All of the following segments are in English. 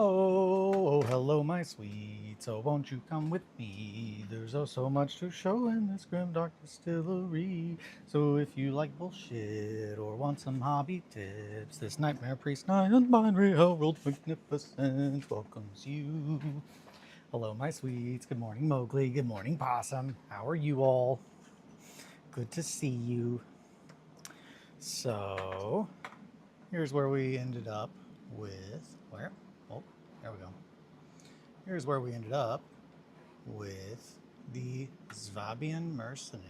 Oh, hello, my sweet. So won't you come with me? There's oh so much to show in this grim dark distillery. So if you like bullshit or want some hobby tips, this nightmare priest night and binary hell world magnificent welcomes you. Hello, my sweets. Good morning, Mowgli. Good morning, Possum. How are you all? Good to see you. So here's where we ended up with where? Oh, there we go. Here's where we ended up with the Swabian mercenary.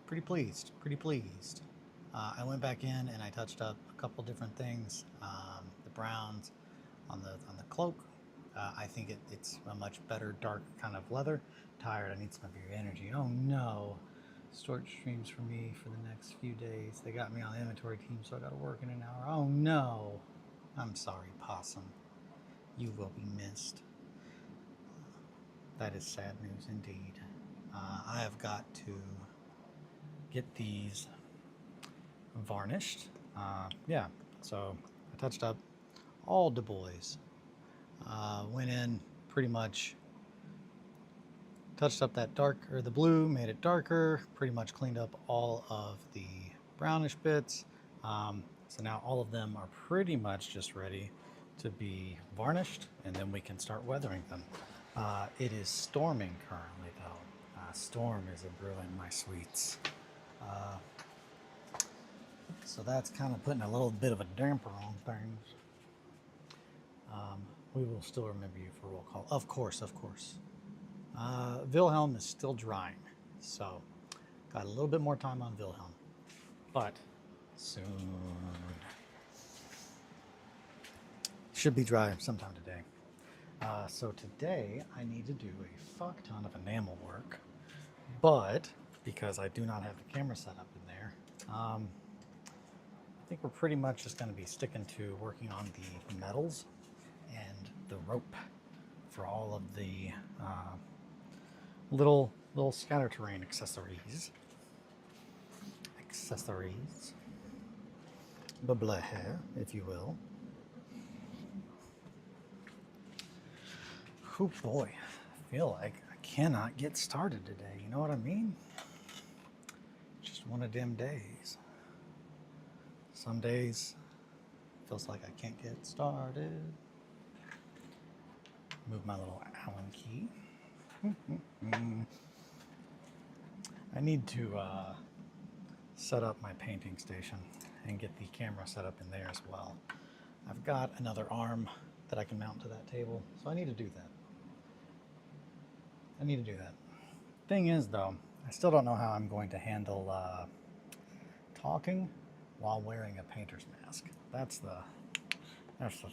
Pretty pleased, pretty pleased. I went back in and I touched up a couple different things. The browns on the cloak. I think it's a much better dark kind of leather. Tired, I need some of your energy. Oh no. Storage streams for me for the next few days. They got me on the inventory team, so I gotta work in an hour. Oh no. I'm sorry, Possum. You will be missed. That is sad news indeed. I have got to get these varnished. Yeah, so I touched up all the boys. Went in pretty much, touched up that dark, or the blue, made it darker, pretty much cleaned up all of the brownish bits. So now all of them are pretty much just ready to be varnished, and then we can start weathering them. It is storming currently though. Storm is a brewing, my sweets. So that's kind of putting a little bit of a damper on things. We will still remember you for roll call. Of course, of course. Wilhelm is still drying, so got a little bit more time on Wilhelm, but soon. Should be dry sometime today. So today I need to do a fuck ton of enamel work, but because I do not have the camera set up in there, I think we're pretty much just going to be sticking to working on the metals and the rope for all of the little scatter terrain accessories. Blah, if you will. Oh boy, I feel like I cannot get started today. You know what I mean? Just one of them days. Some days feels like I can't get started. Move my little Allen key. I need to set up my painting station and get the camera set up in there as well. I've got another arm that I can mount to that table, so I need to do that. Thing is though, I still don't know how I'm going to handle talking while wearing a painter's mask. That's the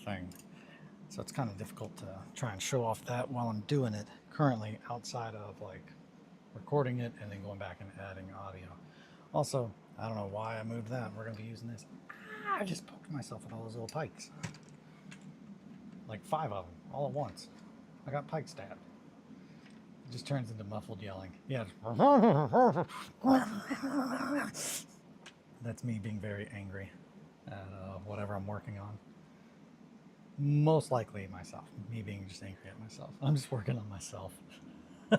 thing. So it's kind of difficult to try and show off that while I'm doing it currently, outside of like recording it and then going back and adding audio. Also, I don't know why I moved that. We're going to be using this. I just poked myself with all those little pikes. Like 5 of them all at once. I got pike stabbed. It just turns into muffled yelling. Yeah. That's me being very angry at whatever I'm working on. Most likely myself. Me being just angry at myself. I'm just working on myself. So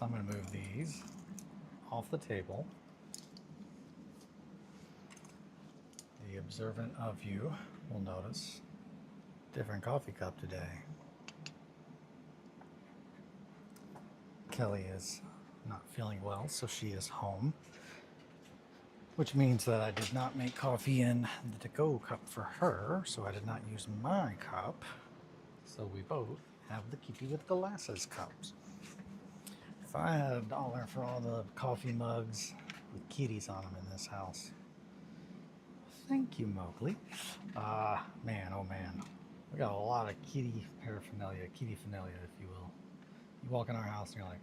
I'm going to move these off the table. The observant of you will notice different coffee cup today. Kelly is not feeling well, so she is home, which means that I did not make coffee in the to-go cup for her, so I did not use my cup. So we both have the Keepy with Glasses cups. If I had $1 for all the coffee mugs with kitties on them in this house. Thank you, Mowgli. Man, oh man. We got a lot of kitty paraphernalia, if you will. You walk in our house and you're like,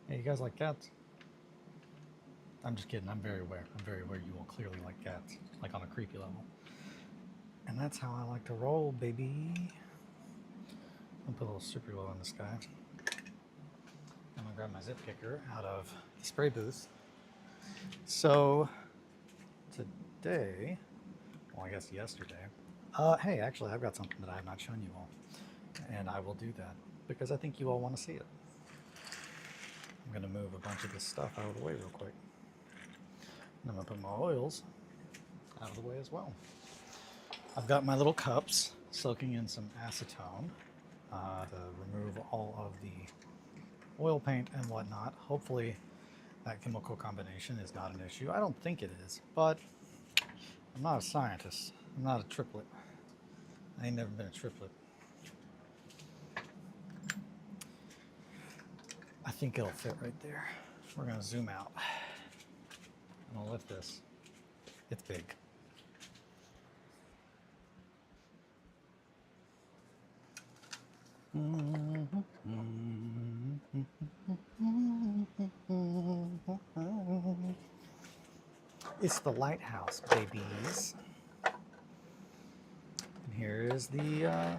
hey, you guys like cats? I'm just kidding. I'm very aware. You will clearly like cats, like on a creepy level. And that's how I like to roll, baby. I'll put a little super glue in this guy. I'm gonna grab my zip kicker out of the spray booth. So today, well, I guess yesterday, hey, actually, I've got something that I have not shown you all, and I will do that because I think you all want to see it. I'm going to move a bunch of this stuff out of the way real quick. And I'm going to put my oils out of the way as well. I've got my little cups soaking in some acetone to remove all of the oil paint and whatnot. Hopefully that chemical combination is not an issue. I don't think it is, but I'm not a scientist. I'm not a triplet. I ain't never been a triplet. I think it'll fit right there. We're gonna zoom out. I'm gonna lift this. It's big. It's the lighthouse, babies. And here is the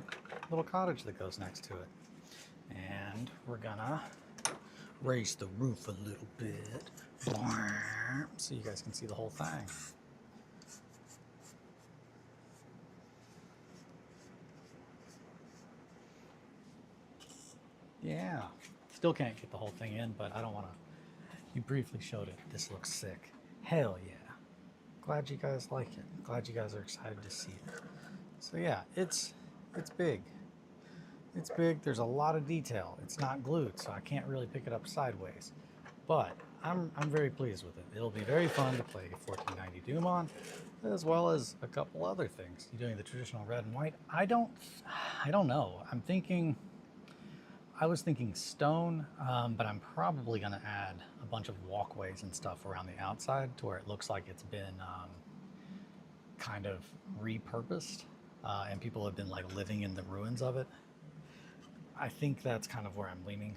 little cottage that goes next to it. And we're gonna raise the roof a little bit so you guys can see the whole thing. Yeah, still can't get the whole thing in, but I don't want to. You briefly showed it. This looks sick. Hell yeah. Glad you guys like it. Glad you guys are excited to see it. So yeah, it's big. It's big. There's a lot of detail. It's not glued, so I can't really pick it up sideways. But I'm very pleased with it. It'll be very fun to play 1490 Doom on, as well as a couple other things. You're doing the traditional red and white. I don't know. I was thinking stone, but I'm probably going to add a bunch of walkways and stuff around the outside to where it looks like it's been kind of repurposed, and people have been like living in the ruins of it. I think that's kind of where I'm leaning.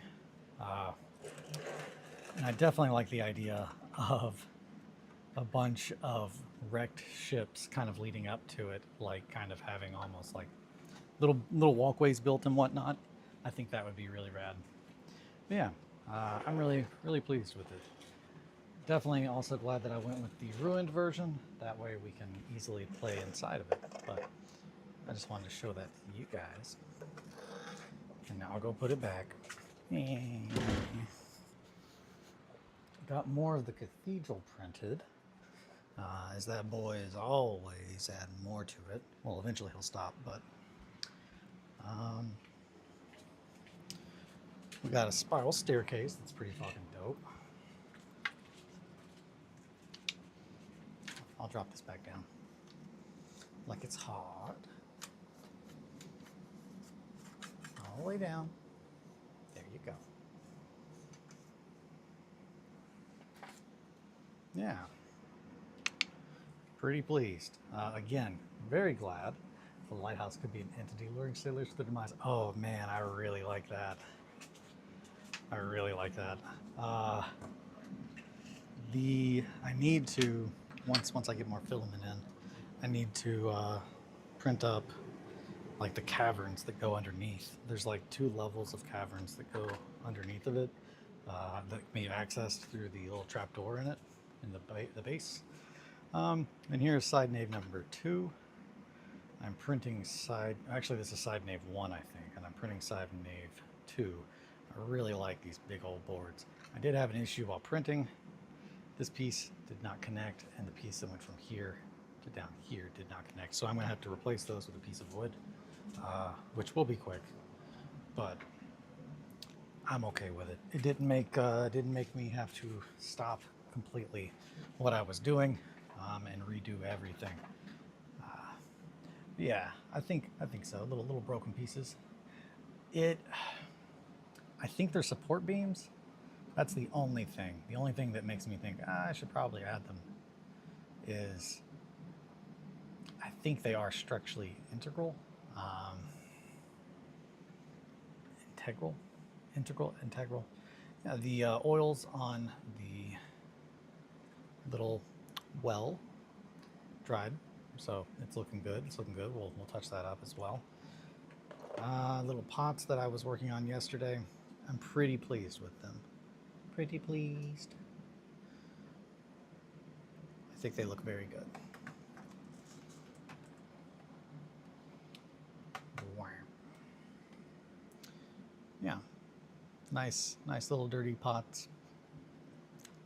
And I definitely like the idea of a bunch of wrecked ships kind of leading up to it, like kind of having almost like little walkways built and whatnot. I think that would be really rad. But yeah, I'm really pleased with it. Definitely also glad that I went with the ruined version. That way we can easily play inside of it. But I just wanted to show that to you guys. And now I'll go put it back. Got more of the cathedral printed, as that boy is always adding more to it. Well, eventually he'll stop, but we got a spiral staircase that's pretty fucking dope. I'll drop this back down like it's hot. All the way down. There you go. Yeah. Pretty pleased. Again, very glad the lighthouse could be an entity luring sailors to their demise. Oh man, I really like that. I really like that. I need to, once I get more filament in, I need to print up like the caverns that go underneath. There's like 2 levels of caverns that go underneath of it that can be accessed through the little trapdoor in it, in the base. And here's side nave number 2. I'm printing actually this is side nave 1, I think, and I'm printing side nave 2. I really like these big old boards. I did have an issue while printing. This piece did not connect, and the piece that went from here to down here did not connect. So I'm gonna have to replace those with a piece of wood, which will be quick, but I'm okay with it. It didn't make me have to stop completely what I was doing and redo everything. Yeah, I think so. Little broken pieces. I think they're support beams. That's the only thing. The only thing that makes me think I should probably add them is I think they are structurally integral. Integral. Yeah, the oils on the little well dried, so it's looking good. We'll touch that up as well. Little pots that I was working on yesterday. I'm pretty pleased with them. Pretty pleased. I think they look very good. yeah, nice little dirty pots,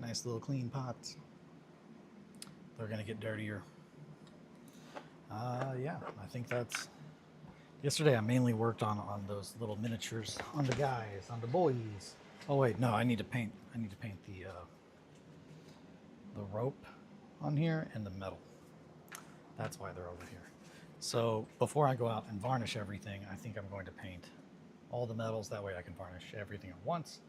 nice little clean pots. They're gonna get dirtier. Yeah, I think that's. Yesterday I mainly worked on those little miniatures, on the guys, on the boys. Oh wait, no, I need to paint. I need to paint the rope on here and the metal. That's why they're over here. So before I go out and varnish everything, I think I'm going to paint all the metals. That way I can varnish everything at once.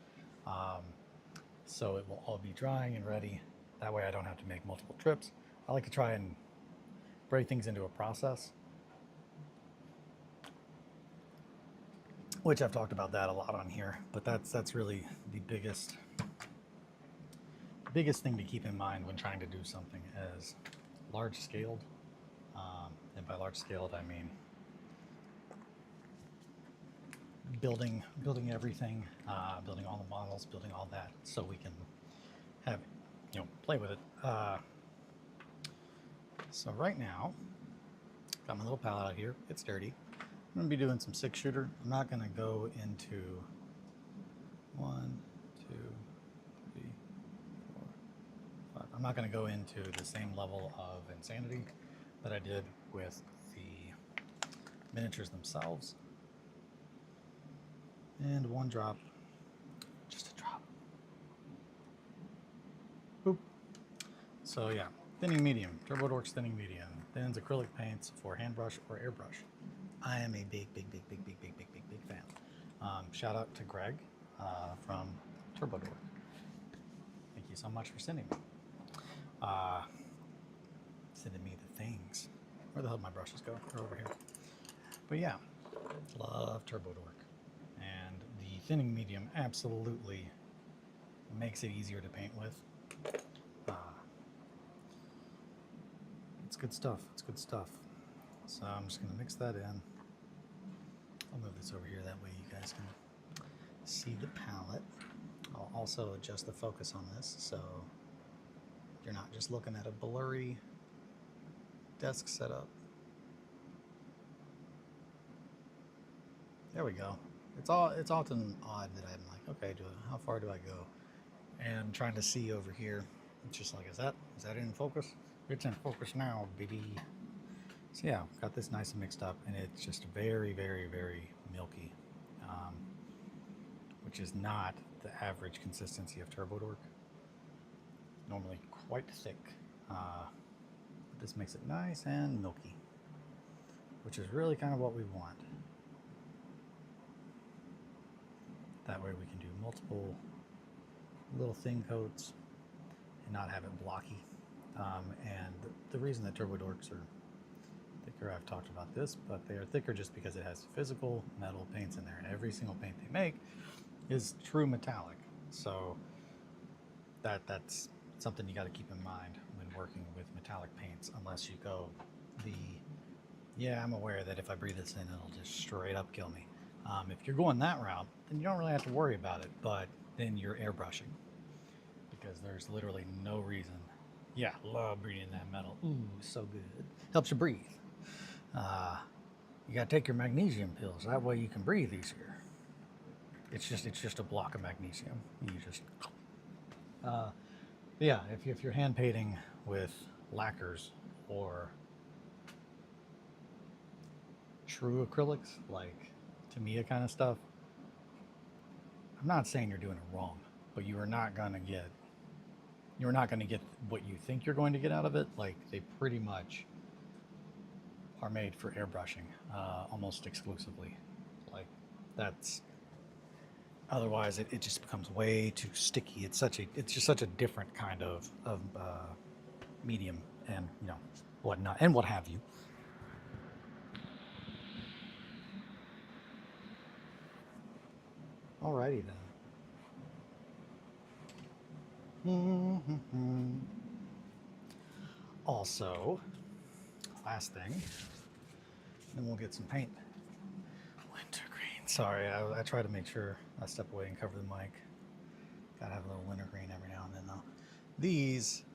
So it will all be drying and ready. That way I don't have to make multiple trips. I like to try and break things into a process, which I've talked about that a lot on here, but that's really the biggest thing to keep in mind when trying to do something as large scaled. And by large scaled, I mean building everything, building all the models, building all that, so we can have, play with it. So right now, got my little palette out here. It's dirty. I'm gonna be doing some 6-shooter. I'm not gonna go into 1, 2, 3, 4, 5. I'm not gonna go into the same level of insanity that I did with the miniatures themselves. And 1 drop, just a drop. Boop. So yeah, thinning medium, TurboDork's thinning medium. Thins acrylic paints for hand brush or airbrush. I am a big fan. Shout out to Greg from TurboDork. Thank you so much for sending me. Sending me the things. Where the hell did my brushes go? They're over here. But yeah, love TurboDork. And the thinning medium absolutely makes it easier to paint with. It's good stuff. It's good stuff. So I'm just going to mix that in. I'll move this over here, that way you guys can see the palette. I'll also adjust the focus on this so you're not just looking at a blurry desk setup. There we go. It's often odd that I'm like, okay, how far do I go? And trying to see over here, it's just like, is that in focus? It's in focus now, baby. So yeah, got this nice and mixed up, and it's just very milky, which is not the average consistency of TurboDork. Normally quite thick. But this makes it nice and milky, which is really kind of what we want. That way we can do multiple little thin coats and not have it blocky. And the reason that TurboDorks are thicker, I've talked about this, but they are thicker just because it has physical metal paints in there, and every single paint they make is true metallic. So that's something you got to keep in mind when working with metallic paints, unless you go yeah, I'm aware that if I breathe this in, it'll just straight up kill me. If you're going that route, then you don't really have to worry about it, but then you're airbrushing, because there's literally no reason. Yeah, love breathing that metal. Ooh, so good. Helps you breathe. You gotta take your magnesium pills. That way you can breathe easier. It's just a block of magnesium. You just. Yeah, if you're hand painting with lacquers or true acrylics, like Tamiya kind of stuff, I'm not saying you're doing it wrong, but you're not gonna get what you think you're going to get out of it. Like, they pretty much are made for airbrushing, almost exclusively. Like, that's, otherwise it just becomes way too sticky. It's just such a different kind of medium, and whatnot, and what have you. Alrighty then. Also, last thing, then we'll get some paint. Wintergreen. Sorry, I try to make sure I step away and cover the mic. Gotta have a little wintergreen every now and then, though. These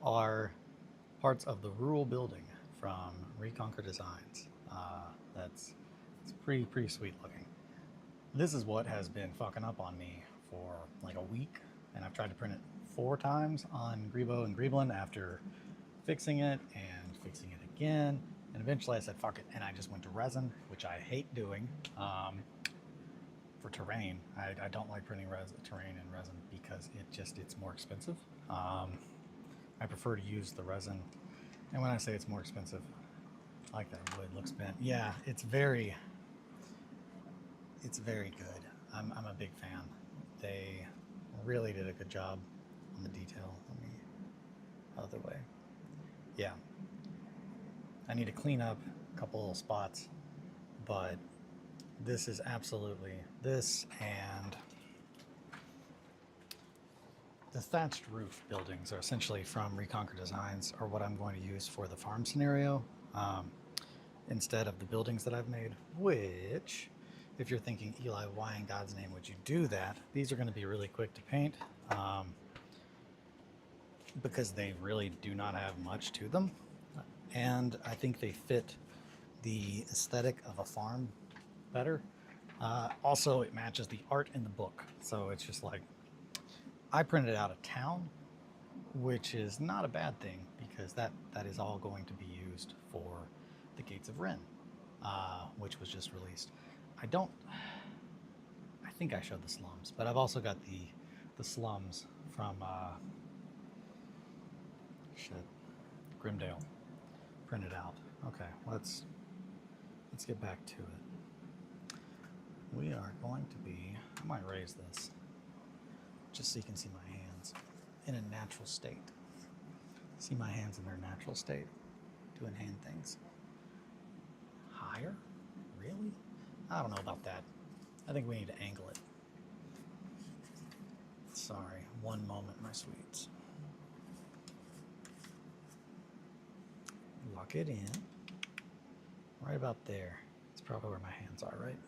are parts of the rural building from Reconquer Designs. It's pretty sweet looking. This is what has been fucking up on me for like a week, and I've tried to print it 4 times on Grebo and Greblin after fixing it and fixing it again. And eventually I said, fuck it, and I just went to resin, which I hate doing for terrain. I don't like printing terrain in resin because it's more expensive. I prefer to use the resin. And when I say it's more expensive, I like that wood looks bent. Yeah, it's very good. I'm a big fan. They really did a good job on the detail. Let me, other way. Yeah. I need to clean up a couple little spots, but this is absolutely, this and the thatched roof buildings are essentially from Reconquer Designs are what I'm going to use for the farm scenario instead of the buildings that I've made, which, if you're thinking, Eli, why in God's name would you do that? These are going to be really quick to paint because they really do not have much to them. And I think they fit the aesthetic of a farm better. Also, it matches the art in the book. So it's just like, I printed out of town, which is not a bad thing because that is all going to be used for the Gates of Ren, which was just released. I think I showed the slums, but I've also got the slums from Grimdale printed out. Okay, let's get back to it. We are going to be, I might raise this just so you can see my hands in a natural state. See my hands in their natural state, doing hand things. Higher? Really? I don't know about that. I think we need to angle it. Sorry, one moment, my sweets. Lock it in. Right about there. It's probably where my hands are, right?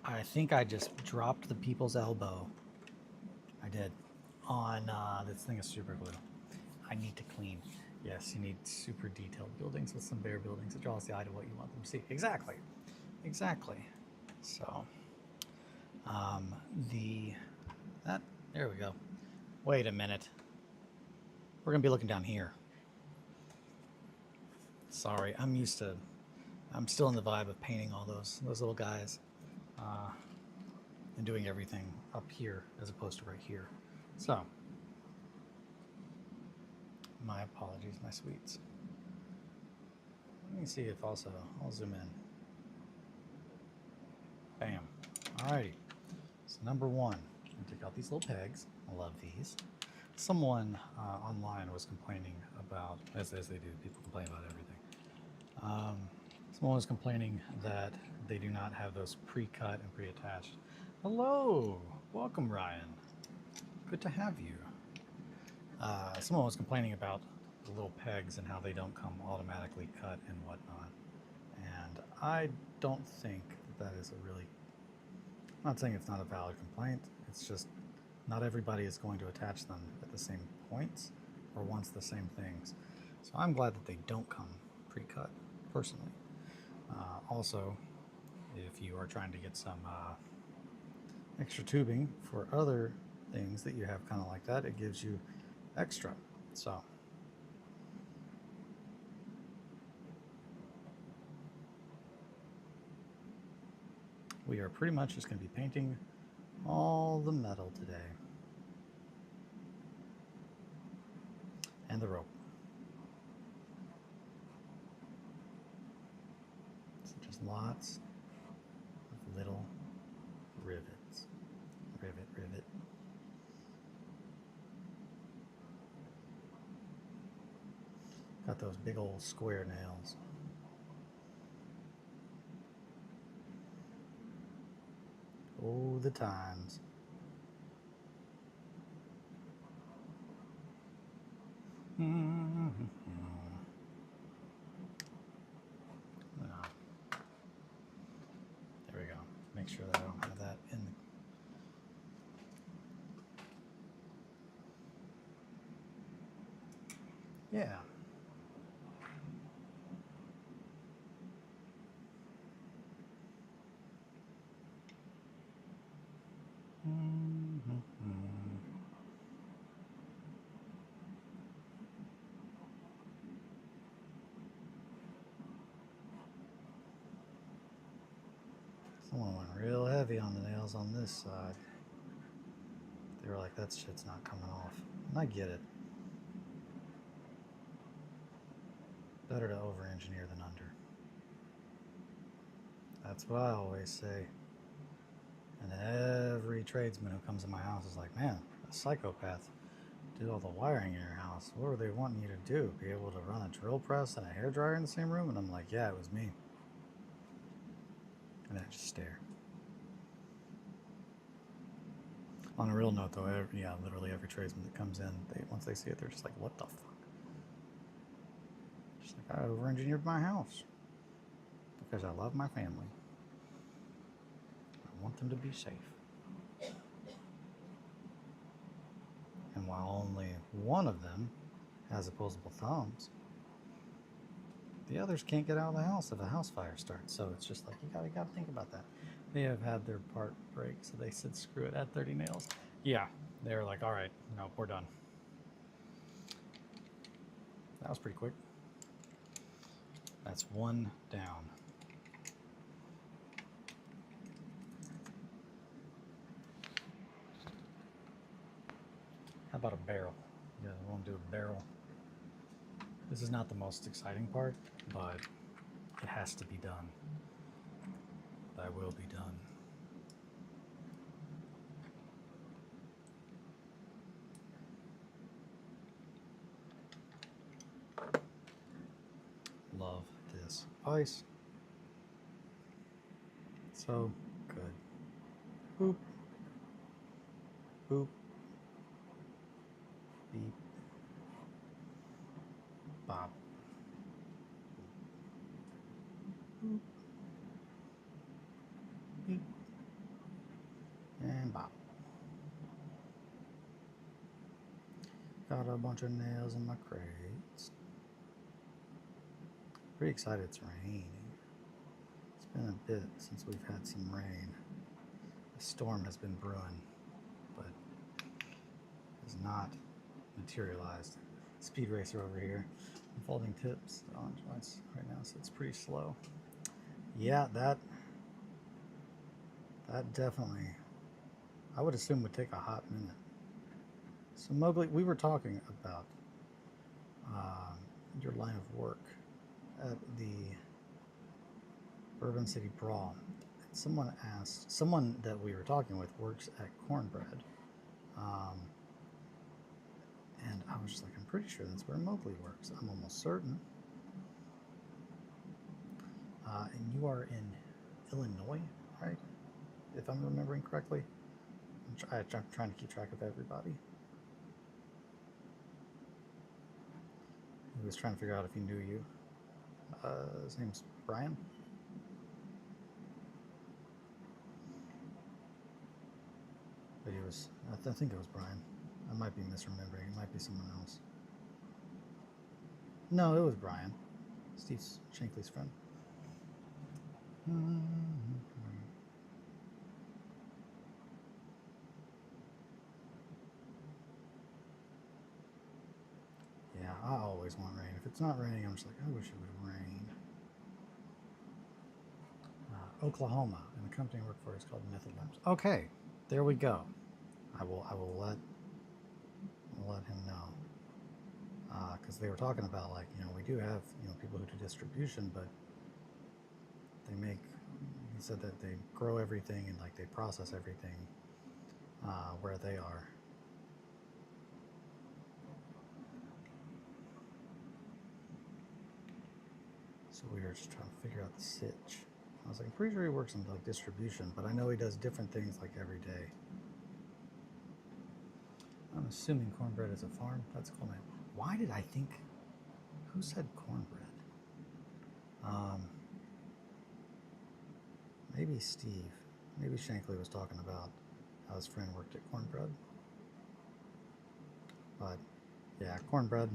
I think I just dropped the people's elbow. I did. On this thing is super glue. I need to clean. Yes, you need super detailed buildings with some bare buildings that draws the eye to what you want them to see. Exactly. So, there we go. Wait a minute. We're gonna be looking down here. Sorry, I'm still in the vibe of painting all those little guys and doing everything up here as opposed to right here. So, my apologies, my sweets. Let me see if also, I'll zoom in. Bam. Alrighty. So number one, I took out these little pegs. I love these. Someone online was complaining about, as they do, people complain about everything. Someone was complaining that they do not have those pre-cut and pre-attached. Hello, welcome Ryan. Good to have you. Someone was complaining about the little pegs and how they don't come automatically cut and whatnot. And I don't think that is a really, I'm not saying it's not a valid complaint. It's just not everybody is going to attach them at the same points or wants the same things. So I'm glad that they don't come pre-cut, personally. Also, if you are trying to get some extra tubing for other things that you have kind of like that, it gives you extra. So we are pretty much just going to be painting all the metal today. And the rope. So just lots of little rivets. Rivet, rivet. Got those big old square nails. Oh, the times. No. There we go. Make sure that I don't have that in the... Yeah. Someone went real heavy on the nails on this side. They were like, that shit's not coming off. And I get it. Better to over-engineer than under. That's what I always say. And every tradesman who comes in my house is like, man, a psychopath did all the wiring in your house. What were they wanting you to do? Be able to run a drill press and a hairdryer in the same room? And I'm like, yeah, it was me. And I just stare. On a real note, though, literally every tradesman that comes in, once they see it, they're just like, what the fuck? Just like, I over-engineered my house because I love my family. I want them to be safe. And while only one of them has opposable thumbs, the others can't get out of the house if a house fire starts. So it's just like, you gotta think about that. They have had their part break, so they said, screw it, add 30 nails. Yeah, they were like, all right, no, we're done. That was pretty quick. That's one down. How about a barrel? Yeah, we want to do a barrel. This is not the most exciting part, but it has to be done. That will be done. Love this ice. So good. Boop. Boop. Beep. Bop. Boop. Beep. And bop. Got a bunch of nails in my crates. Pretty excited it's raining. It's been a bit since we've had some rain. A storm has been brewing, but has not materialized. Speed racer over here. I'm folding tips on joints right now, so it's pretty slow. Yeah, that definitely, I would assume, would take a hot minute. So Mowgli, we were talking about your line of work at the Bourbon City Brawl. Someone asked, someone that we were talking with works at Cornbread. And I was just like, I'm pretty sure that's where Mowgli works. I'm almost certain. And you are in Illinois, right? If I'm remembering correctly. I'm trying to keep track of everybody. He was trying to figure out if he knew you. His name's Brian. But he was, I think it was Brian. I might be misremembering. It might be someone else. No, it was Brian. Steve Shankly's friend. Yeah, I always want rain. If it's not raining, I'm just like, I wish it would rain. Oklahoma, and the company I work for is called Method Labs. Okay, there we go. I will let him know. Because they were talking about, like, we do have, people who do distribution, but they make, he said that they grow everything and, like, they process everything where they are. So we were just trying to figure out the sitch. I was like, I'm pretty sure he works in, like, distribution, but I know he does different things, like, every day. I'm assuming Cornbread is a farm. That's a cool name. Why did I think? Who said Cornbread? Maybe Steve. Maybe Shankly was talking about how his friend worked at Cornbread. But yeah, Cornbread.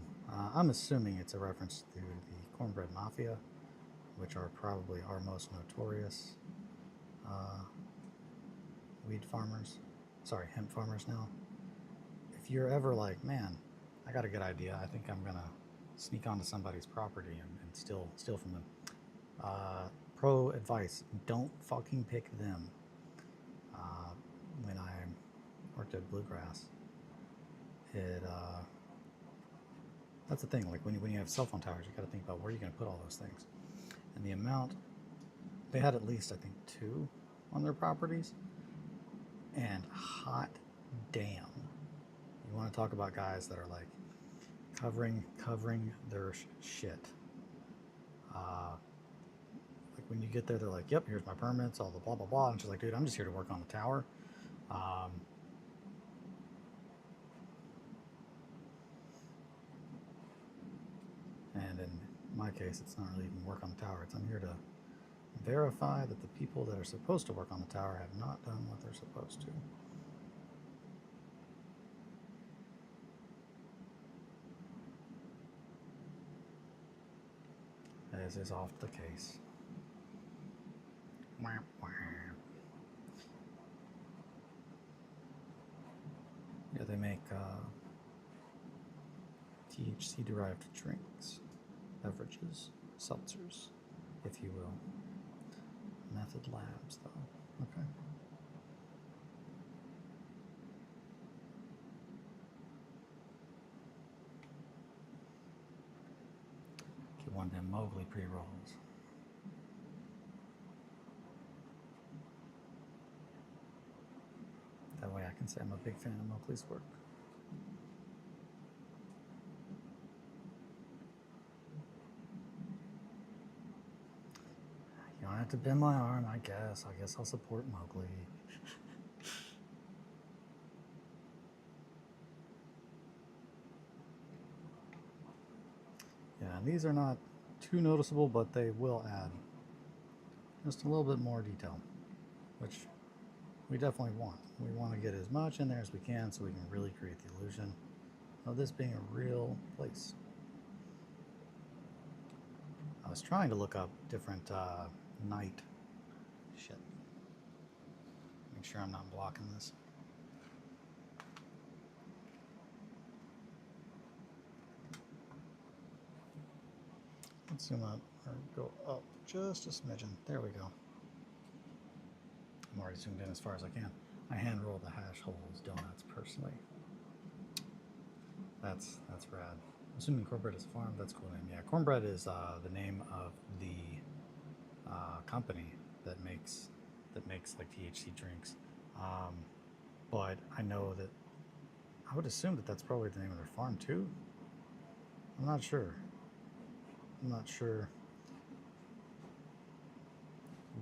I'm assuming it's a reference to the Cornbread Mafia, which are probably our most notorious weed farmers. Sorry, hemp farmers now. If you're ever like, man, I got a good idea. I think I'm gonna sneak onto somebody's property and steal from them. pro advice: don't fucking pick them. When I worked at Bluegrass, that's the thing. Like when you have cell phone towers, you got to think about where you're going to put all those things. And the amount, they had at least I think 2 on their properties. And hot damn, you want to talk about guys that are like covering their shit. Like when you get there, they're like, "Yep, here's my permits, all the blah blah blah," and she's like, "Dude, I'm just here to work on the tower." And in my case, it's not really even work on the tower. It's I'm here to verify that the people that are supposed to work on the tower have not done what they're supposed to. As is often the case. Yeah, they make THC-derived drinks, beverages, seltzers, if you will. Method Labs, though. Okay. Get one of them Mowgli pre-rolls. That way I can say I'm a big fan of Mowgli's work. You don't have to bend my arm, I guess. I guess I'll support Mowgli. Yeah, and these are not too noticeable, but they will add just a little bit more detail, which we definitely want. We want to get as much in there as we can so we can really create the illusion of this being a real place. I was trying to look up different night shit. Make sure I'm not blocking this. Let's zoom up or go up just a smidgen. There we go. I'm already zoomed in as far as I can. I hand roll the hash holes donuts personally. That's rad. Assuming Cornbread is a farm, that's a cool name. Yeah, Cornbread is the name of the company that makes like THC drinks. But I know that I would assume that that's probably the name of their farm too. I'm not sure. I'm not sure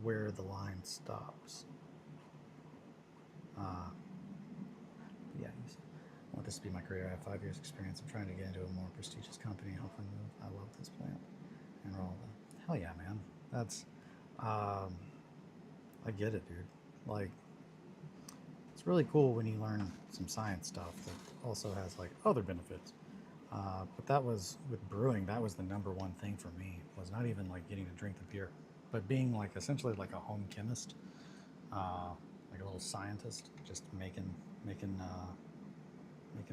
where the line stops. Yeah, I want this to be my career. I have 5 years experience. I'm trying to get into a more prestigious company. Hopefully move. I love this plant. And roll that. Hell yeah, man. That's, I get it, dude. Like, it's really cool when you learn some science stuff that also has like other benefits. But that was, with brewing, that was the #1 thing for me, was not even like getting to drink the beer, but being like essentially like a home chemist, like a little scientist, just making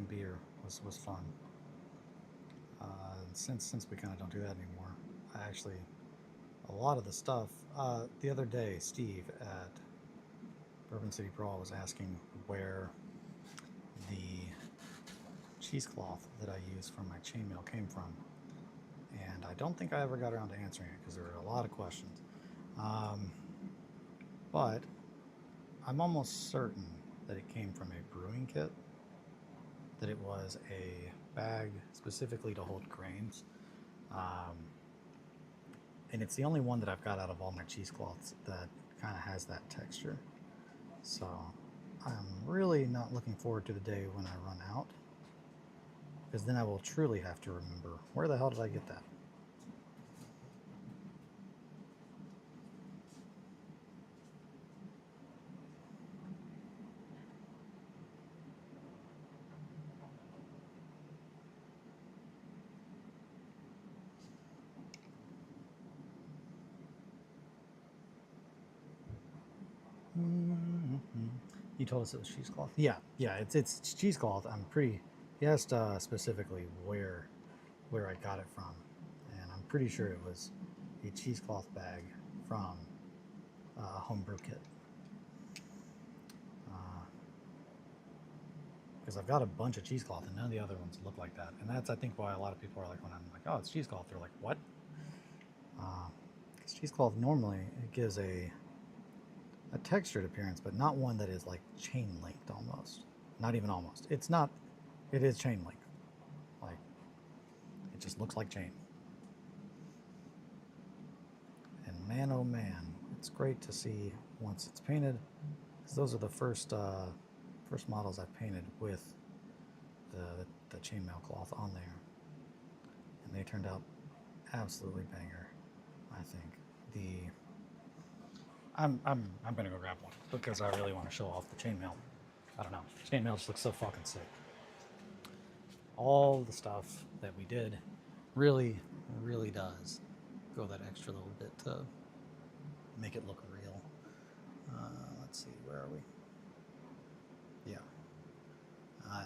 beer was fun. Since we kind of don't do that anymore, I actually, a lot of the stuff, the other day, Steve at Bourbon City Brawl was asking where the cheesecloth that I use for my chainmail came from, and I don't think I ever got around to answering it because there were a lot of questions. But I'm almost certain that it came from a brewing kit, that it was a bag specifically to hold grains, and it's the only one that I've got out of all my cheesecloths that kind of has that texture. So I'm really not looking forward to the day when I run out, because then I will truly have to remember, where the hell did I get that? You told us it was cheesecloth. Yeah, it's cheesecloth. I'm pretty. He asked specifically where I got it from, and I'm pretty sure it was a cheesecloth bag from a homebrew kit. Because I've got a bunch of cheesecloth and none of the other ones look like that. And that's, I think, why a lot of people are like, when I'm like, oh, it's cheesecloth, they're like, what? Because cheesecloth normally, it gives a textured appearance, but not one that is like chain linked almost. Not even almost. It's not, it is chain linked. Like, it just looks like chain. And man, oh man, it's great to see once it's painted, because those are the first models I've painted with the chainmail cloth on there, and they turned out absolutely banger. I think I'm gonna go grab one because I really want to show off the chainmail. I don't know, chainmail just looks so fucking sick. All the stuff that we did really does go that extra little bit to make it look real. Let's see, where are we? Yeah.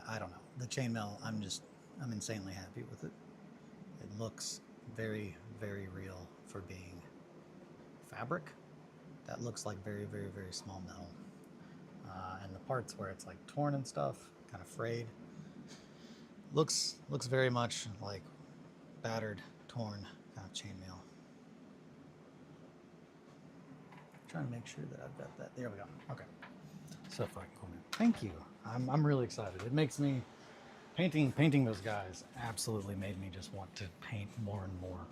I don't know. The chainmail, I'm insanely happy with it. It looks very real for being fabric. That looks like very small metal. And the parts where it's like torn and stuff, kind of frayed, looks very much like battered, torn kind of chainmail. Trying to make sure that I've got that. There we go. Okay. So fucking cool, man. Thank you. I'm really excited. It makes me painting those guys absolutely made me just want to paint more and more,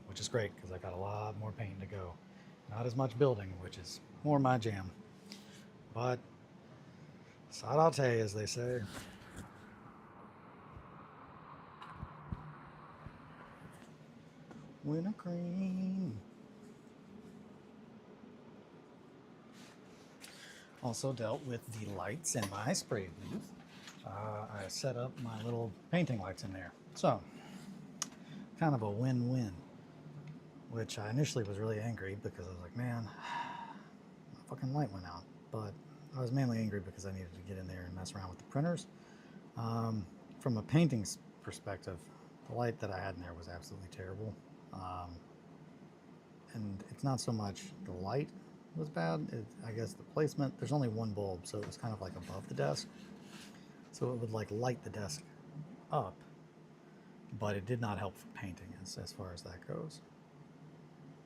which is great because I got a lot more painting to go. Not as much building, which is more my jam. But sarate, as they say. Winter cream. Also dealt with the lights in my spray booth. I set up my little painting lights in there. So, kind of a win-win. Which I initially was really angry because I was like, man, my fucking light went out. But I was mainly angry because I needed to get in there and mess around with the printers. From a painting perspective, the light that I had in there was absolutely terrible. And it's not so much the light was bad, I guess the placement, there's only one bulb, so it was kind of like above the desk. So it would like light the desk up, but it did not help for painting as far as that goes.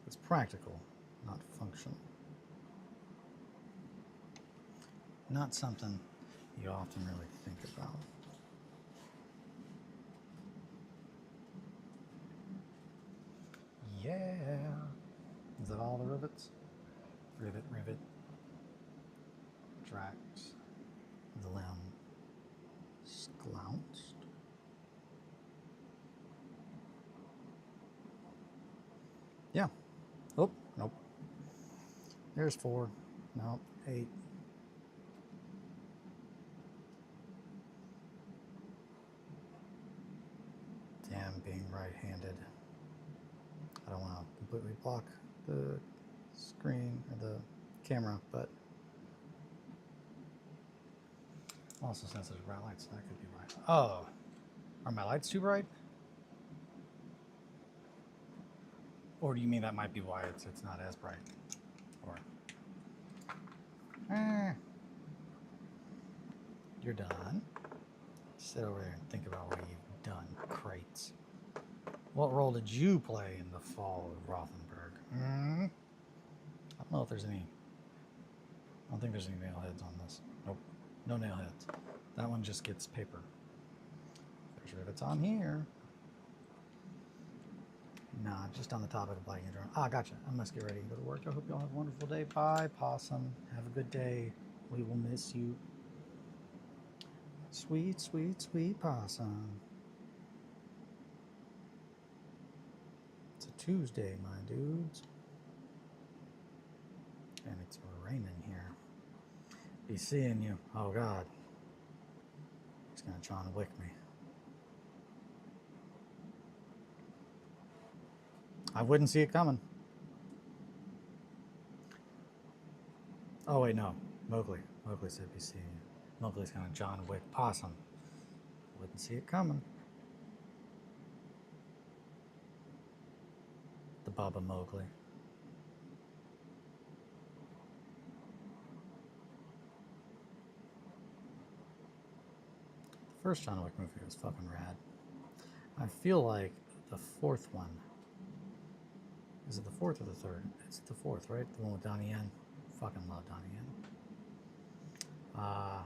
It's practical, not functional. Not something you often really think about. Yeah. Is that all the rivets? Rivet. Tracks. The limb. Sklounced. Yeah. Oh, nope. There's 4. Nope. 8. Damn, being right-handed. I don't want to completely block the screen or the camera, but also sensitive to bright lights, that could be why. Oh, are my lights too bright? Or do you mean that might be why it's not as bright? Or you're done. Sit over there and think about what you've done. Crates. What role did you play in the fall of Rothenburg? I don't know if there's any. I don't think there's any nail heads on this. Nope. No nail heads. That one just gets paper. There's rivets on here. Nah, just on the top of the blanket drum. Ah, gotcha. I must get ready to go to work. I hope y'all have a wonderful day. Bye, Possum. Have a good day. We will miss you. Sweet, sweet, sweet Possum. It's a Tuesday, my dudes. And it's raining here. Be seeing you. Oh, God. He's going to John Wick me. I wouldn't see it coming. Oh, wait, no. Mowgli. Mowgli said be seeing you. Mowgli's going to John Wick Possum. Wouldn't see it coming. The Baba Mowgli. first John Wick movie was fucking rad. I feel like the fourth one, is it the fourth or the third? It's the fourth, right? The one with Donnie Yen. Fucking love Donnie Yen. I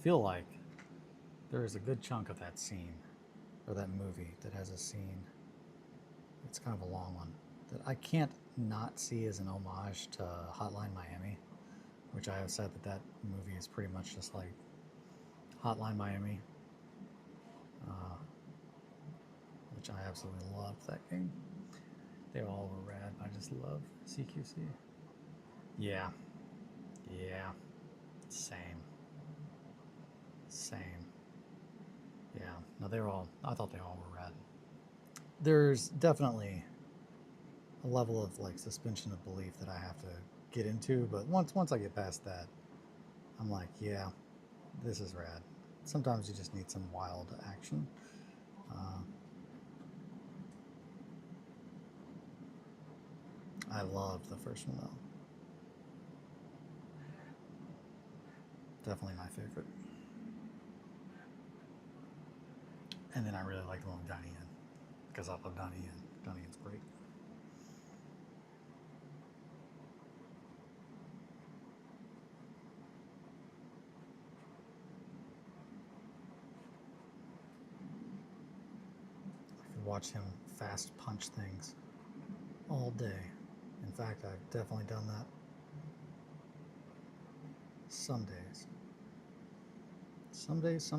feel like there is a good chunk of that scene, or that movie, that has a scene, it's kind of a long one, that I can't not see as an homage to Hotline Miami, which I have said that that movie is pretty much just like Hotline Miami, which I absolutely love that game. They all were rad. I just love CQC. Yeah. Yeah. Same. Yeah. No, they were all, I thought they all were rad. There's definitely a level of like suspension of belief that I have to get into, but once I get past that, I'm like, yeah, this is rad. Sometimes you just need some wild action. I loved the first one though. Definitely my favorite. And then I really like the one with Donnie Yen, because I love Donnie Yen. Donnie Yen's great. I could watch him fast punch things all day. In fact, I've definitely done that some days. Some days.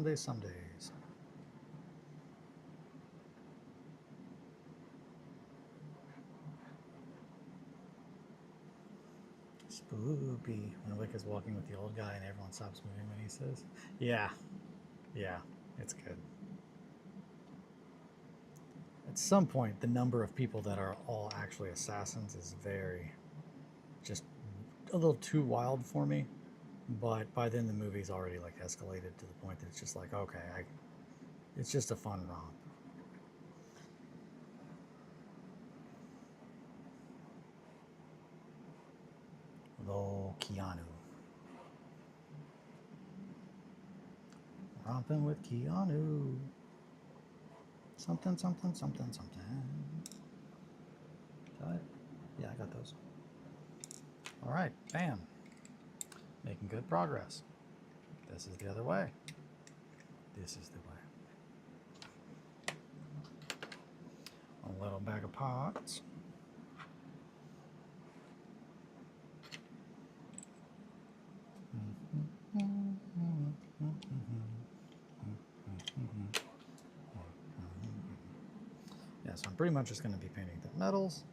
Spoopy. When Wick is walking with the old guy and everyone stops moving when he says, yeah, it's good. At some point, the number of people that are all actually assassins is very, just a little too wild for me. But by then the movie's already like escalated to the point that it's just like, okay, it's just a fun romp. With Keanu. Romping with Keanu. Something. Got it? Yeah, I got those. All right, bam. Making good progress. This is the other way. This is the way. A little bag of pots. Yeah, so I'm pretty much just going to be painting the metals,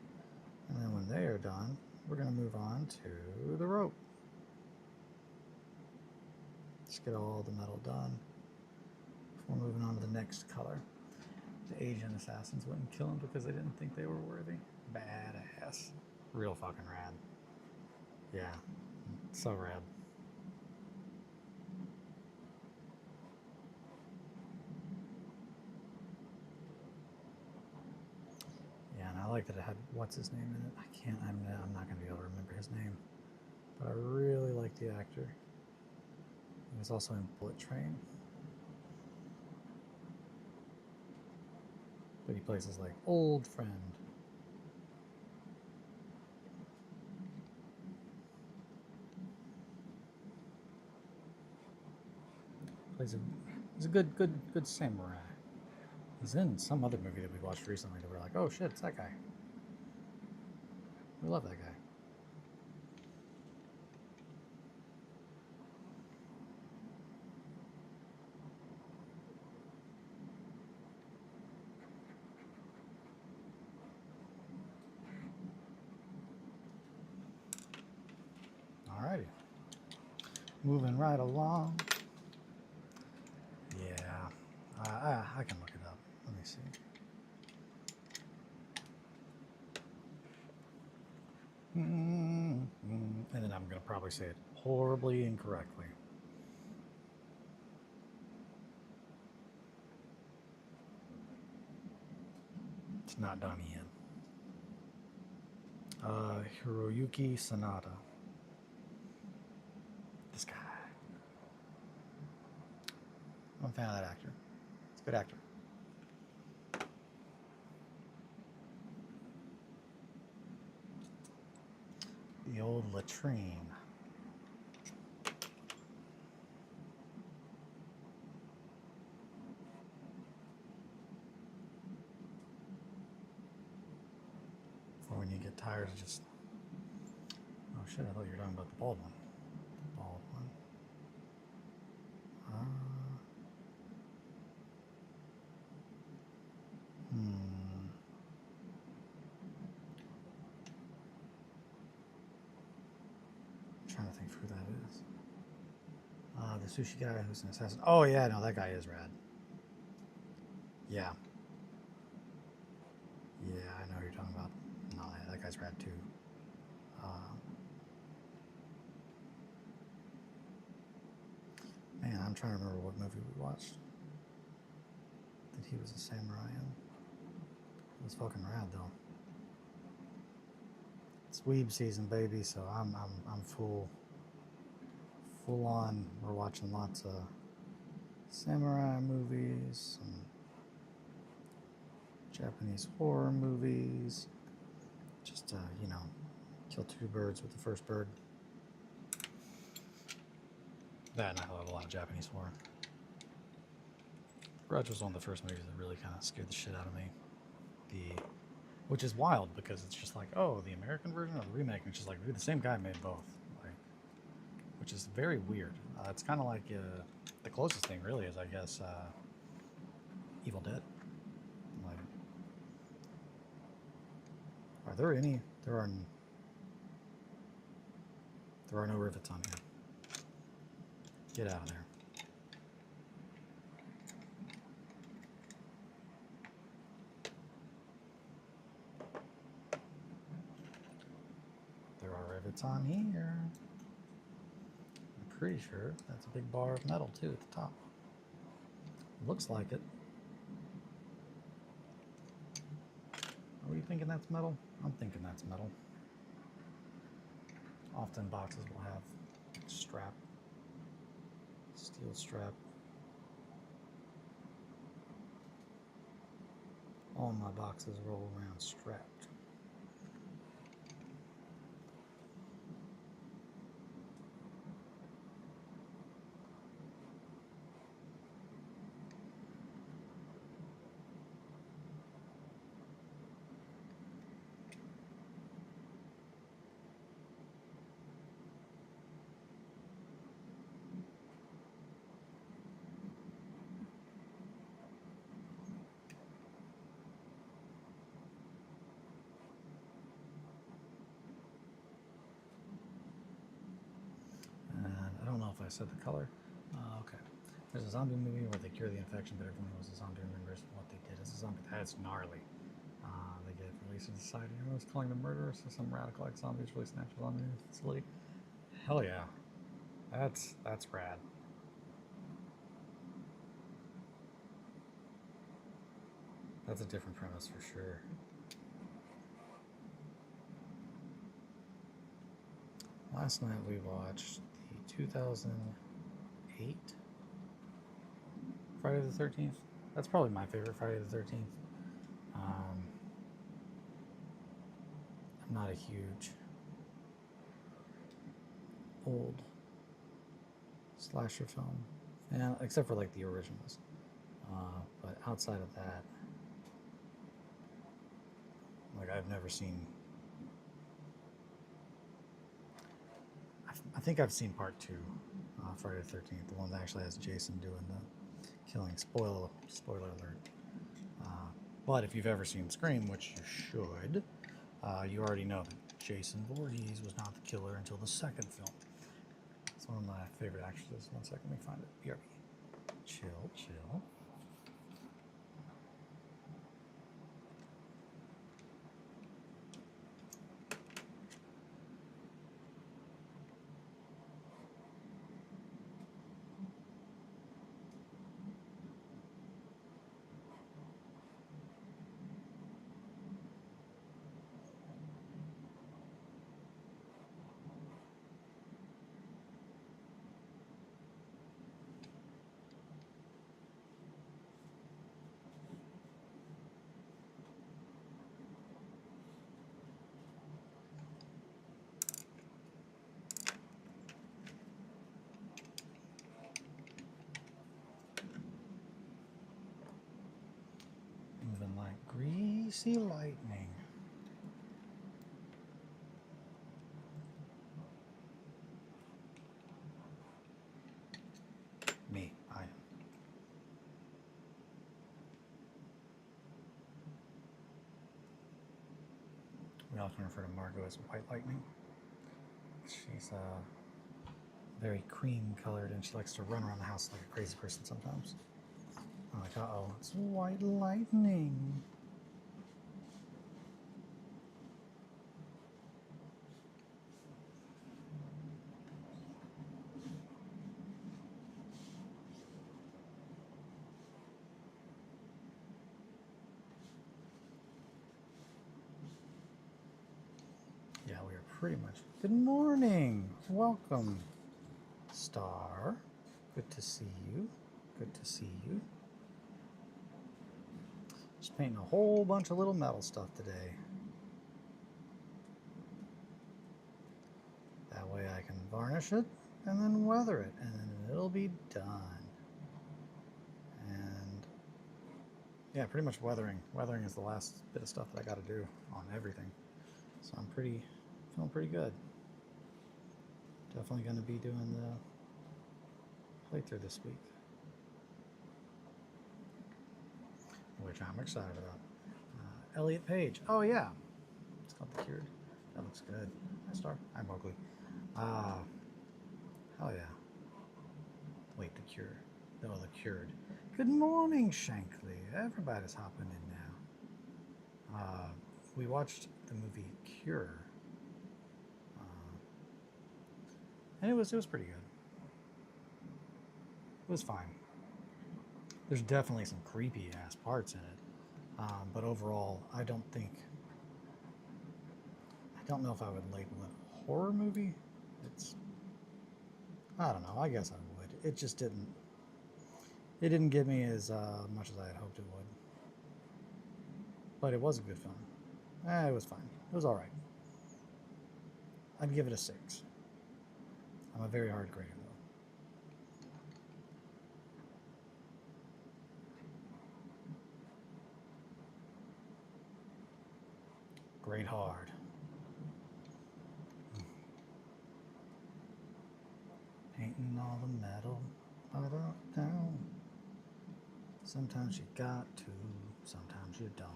and then when they are done, we're going to move on to the rope. Just get all the metal done before moving on to the next color. The Asian assassins wouldn't kill him because they didn't think they were worthy. Badass. Real fucking rad. Yeah, so rad. Yeah, and I like that it had, what's his name in it? I'm not going to be able to remember his name. But I really like the actor. He was also in Bullet Train. But he plays his like old friend. He's a good samurai. He's in some other movie that we watched recently that we're like, oh shit, it's that guy. We love that guy. Alrighty. Moving right along. Yeah. I can look it up. Let me see. And then I'm going to probably say it horribly incorrectly. It's not Donnie Yen. Hiroyuki Sanada. This guy. I'm a fan of that actor. He's a good actor. The old latrine. For when you get tired of just... Oh shit, I thought you were talking about the bald one. The bald one. I'm trying to think who that is. The sushi guy who's an assassin. Oh yeah, no, that guy is rad. Yeah. Yeah, I know who you're talking about. No, yeah, that guy's rad too. Man, I'm trying to remember what movie we watched that he was a samurai in. It was fucking rad though. It's weeb season, baby, so I'm full on. We're watching lots of samurai movies, some Japanese horror movies. Just you know, kill two birds with the first bird. That and I love a lot of Japanese horror. Grudge was one of the first movies that really kind of scared the shit out of me. Which is wild because it's just like, oh, the American version or the remake, and it's just like, dude, the same guy made both, like, which is very weird. It's kind of like the closest thing really is, I guess, Evil Dead. Like, are there any? There are no rivets on here. Get out of there. There are rivets on here. I'm pretty sure that's a big bar of metal too at the top. Looks like it. Are you thinking that's metal? I'm thinking that's metal. Often boxes will have strap, steel strap. All my boxes roll around strapped. I don't know if I said the color. Okay. There's a zombie movie where they cure the infection, but everyone who was a zombie remembers what they did as a zombie. That's gnarly. They get released in society. Everyone's calling them murderers, so some radical like zombies really snatch a zombie in the facility. Hell yeah. That's rad. That's a different premise for sure. Last night we watched the 2008 Friday the 13th. That's probably my favorite Friday the 13th. I'm not a huge old slasher film fan, except for like the originals. But outside of that, like I've never seen. I think I've seen part 2, Friday the 13th, the one that actually has Jason doing the killing. Spoiler alert. But if you've ever seen Scream, which you should, you already know that Jason Voorhees was not the killer until the second film. It's one of my favorite actresses. One second, let me find it. BRB. Chill. like greasy lightning. Me, I am. We often refer to Margot as white lightning. She's very cream colored and she likes to run around the house like a crazy person sometimes. I'm like, uh-oh, it's white lightning. Yeah, we are pretty much. Good morning. Welcome, Star. Good to see you. Good to see you. Just painting a whole bunch of little metal stuff today. That way I can varnish it and then weather it and then it'll be done. And yeah, pretty much weathering. Weathering is the last bit of stuff that I got to do on everything. So I'm feeling pretty good. Definitely going to be doing the playthrough this week, which I'm excited about. Elliot Page. Oh yeah, it's called The Cured. That looks good. Hi Star. Hi Mowgli. Hell yeah. Wait, The Cure. No, The Cured. Good morning, Shankly. Everybody's hopping in now. We watched the movie Cure, and it was pretty good. It was fine. There's definitely some creepy ass parts in it, but overall, I don't know if I would label it a horror movie. I don't know. I guess I would. It just didn't. It didn't give me as much as I had hoped it would. But it was a good film. It was fine. It was all right. I'd give it a 6. I'm a very hard grader though. Great hard. Painting all the metal down. Sometimes you got to, sometimes you don't.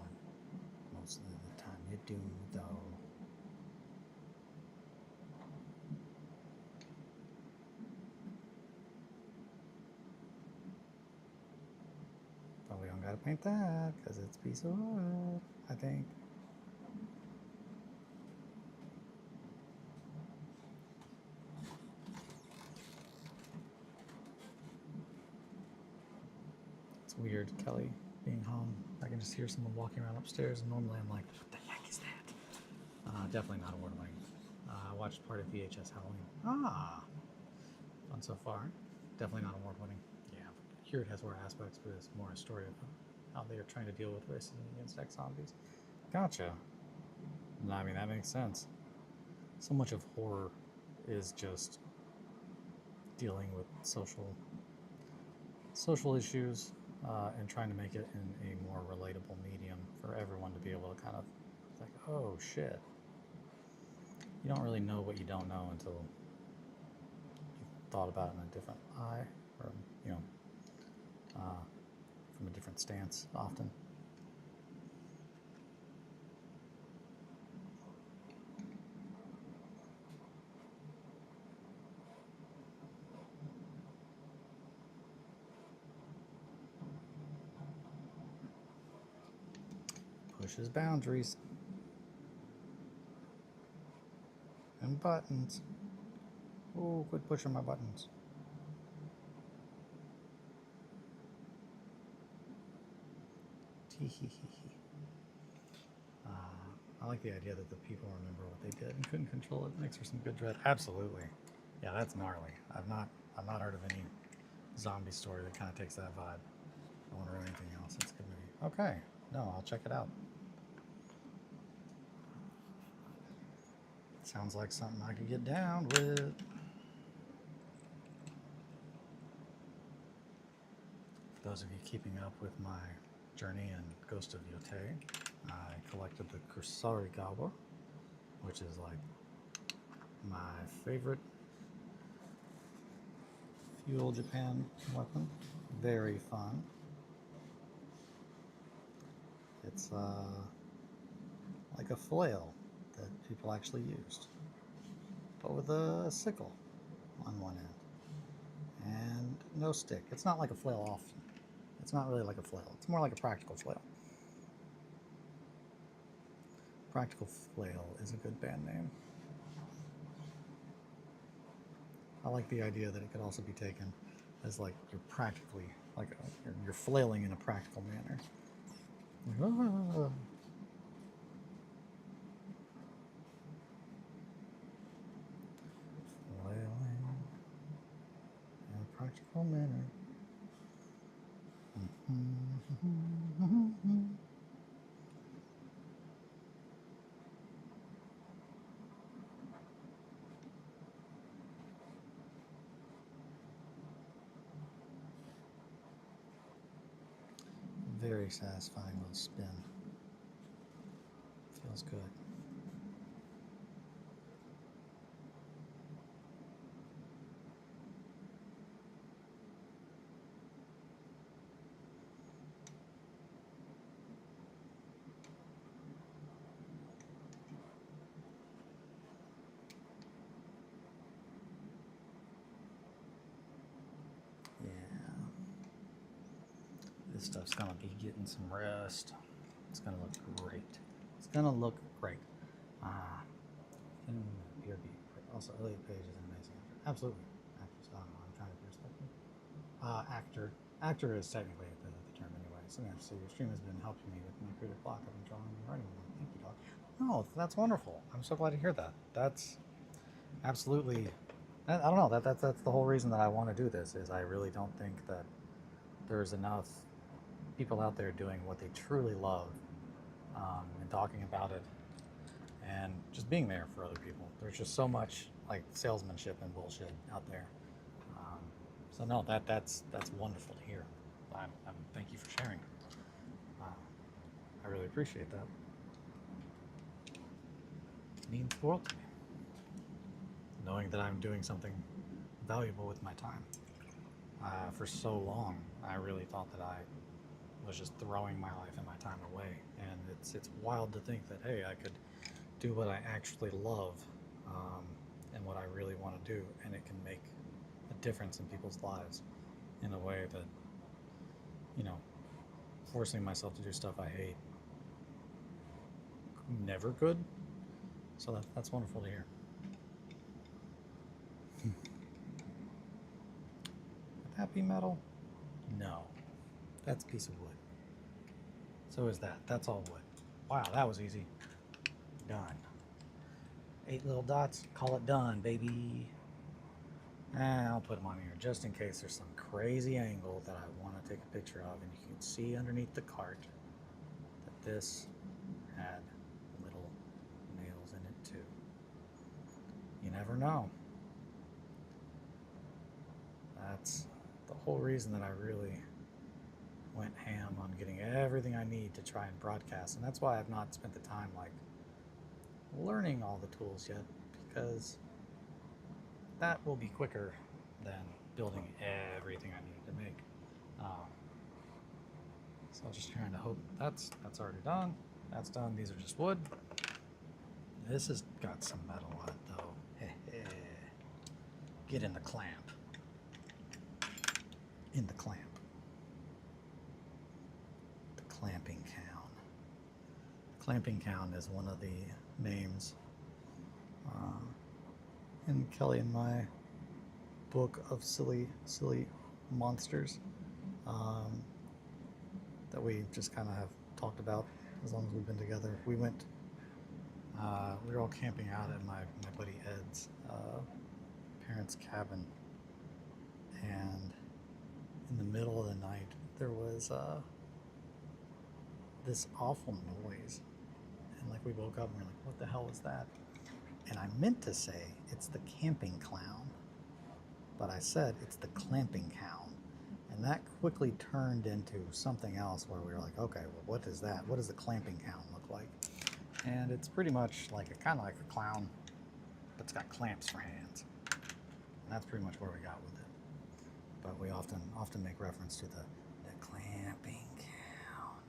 Most of the time you do, though. But we don't gotta paint that, because it's a piece of art, I think. Weird, Kelly being home. I can just hear someone walking around upstairs, and normally I'm like, what the heck is that? Definitely not award-winning. I watched part of VHS Halloween. Fun so far. Definitely not award-winning. Yeah, here it has more aspects, but it's more a story of how they are trying to deal with racism against ex-zombies. Gotcha. No, I mean, that makes sense. So much of horror is just dealing with social issues. And trying to make it in a more relatable medium for everyone to be able to kind of like, oh shit. You don't really know what you don't know until you've thought about it in a different eye, or, from a different stance often. Pushes boundaries. And buttons. Oh, quit pushing my buttons. I like the idea that the people remember what they did and couldn't control it. Makes for some good dread. Absolutely. Yeah, that's gnarly. I've not heard of any zombie story that kind of takes that vibe. I don't want to ruin anything else. It's a good movie. Okay. No, I'll check it out. Sounds like something I could get down with. For those of you keeping up with my journey in Ghost of Yotei. I collected the Kusarigama, which is like my favorite feudal Japan weapon. Very fun. It's like a flail that people actually used, but with a sickle on one end and no stick. It's not like a flail often. It's not really like a flail. It's more like a practical flail. Practical Flail is a good band name. I like the idea that it could also be taken as like you're practically, like you're flailing in a practical manner. Ah. Flailing in a practical manner. Very satisfying little spin. Feels good. This stuff's gonna be getting some rest. It's gonna look great. It's gonna look great. BRB. Also, Elliot Page is an amazing actor. Absolutely. Actress. I don't know. I'm trying to be respectful. Actor. Actor is technically the term anyway. So yeah, so your stream has been helping me with my creative block. I've been drawing and writing more. Thank you, Doc. No, that's wonderful. I'm so glad to hear that. That's absolutely. I don't know. That's the whole reason that I want to do this. Is I really don't think that there's enough people out there doing what they truly love, and talking about it and just being there for other people. There's just so much like salesmanship and bullshit out there. So no, that's wonderful to hear. Thank you for sharing. I really appreciate that. It means the world to me. Knowing that I'm doing something valuable with my time. For so long, I really thought that I was just throwing my life and my time away, and it's wild to think that hey, I could do what I actually love, and what I really want to do, and it can make a difference in people's lives in a way that, you know, forcing myself to do stuff I hate never could. So that's wonderful to hear. Would that be metal? No, that's a piece of wood. So is that. That's all wood. Wow, that was easy. Done. 8 little dots. Call it done, baby. And I'll put them on here just in case there's some crazy angle that I want to take a picture of, and you can see underneath the cart that this had little nails in it too. You never know. That's the whole reason that I really went ham on getting everything I need to try and broadcast, and that's why I've not spent the time like learning all the tools yet, because that will be quicker than building everything I need to make. So I'm just trying to hope that's already done. That's done. These are just wood. This has got some metal on it though. Get in the clamp. In the clamp. The clamping cown. Clamping cown is one of the names in Kelly and my book of silly monsters that we just kind of have talked about as long as we've been together. We were all camping out at my buddy Ed's parents' cabin, and in the middle of the night there was this awful noise, and like we woke up and we're like, what the hell was that? And I meant to say it's the camping clown, but I said it's the clamping cown, And that quickly turned into something else where we were like, okay, well, what is that? What does the clamping hound look like? And it's pretty much like kind of like a clown, but it's got clamps for hands. And that's pretty much where we got with it. But we often make reference to the clamping hound.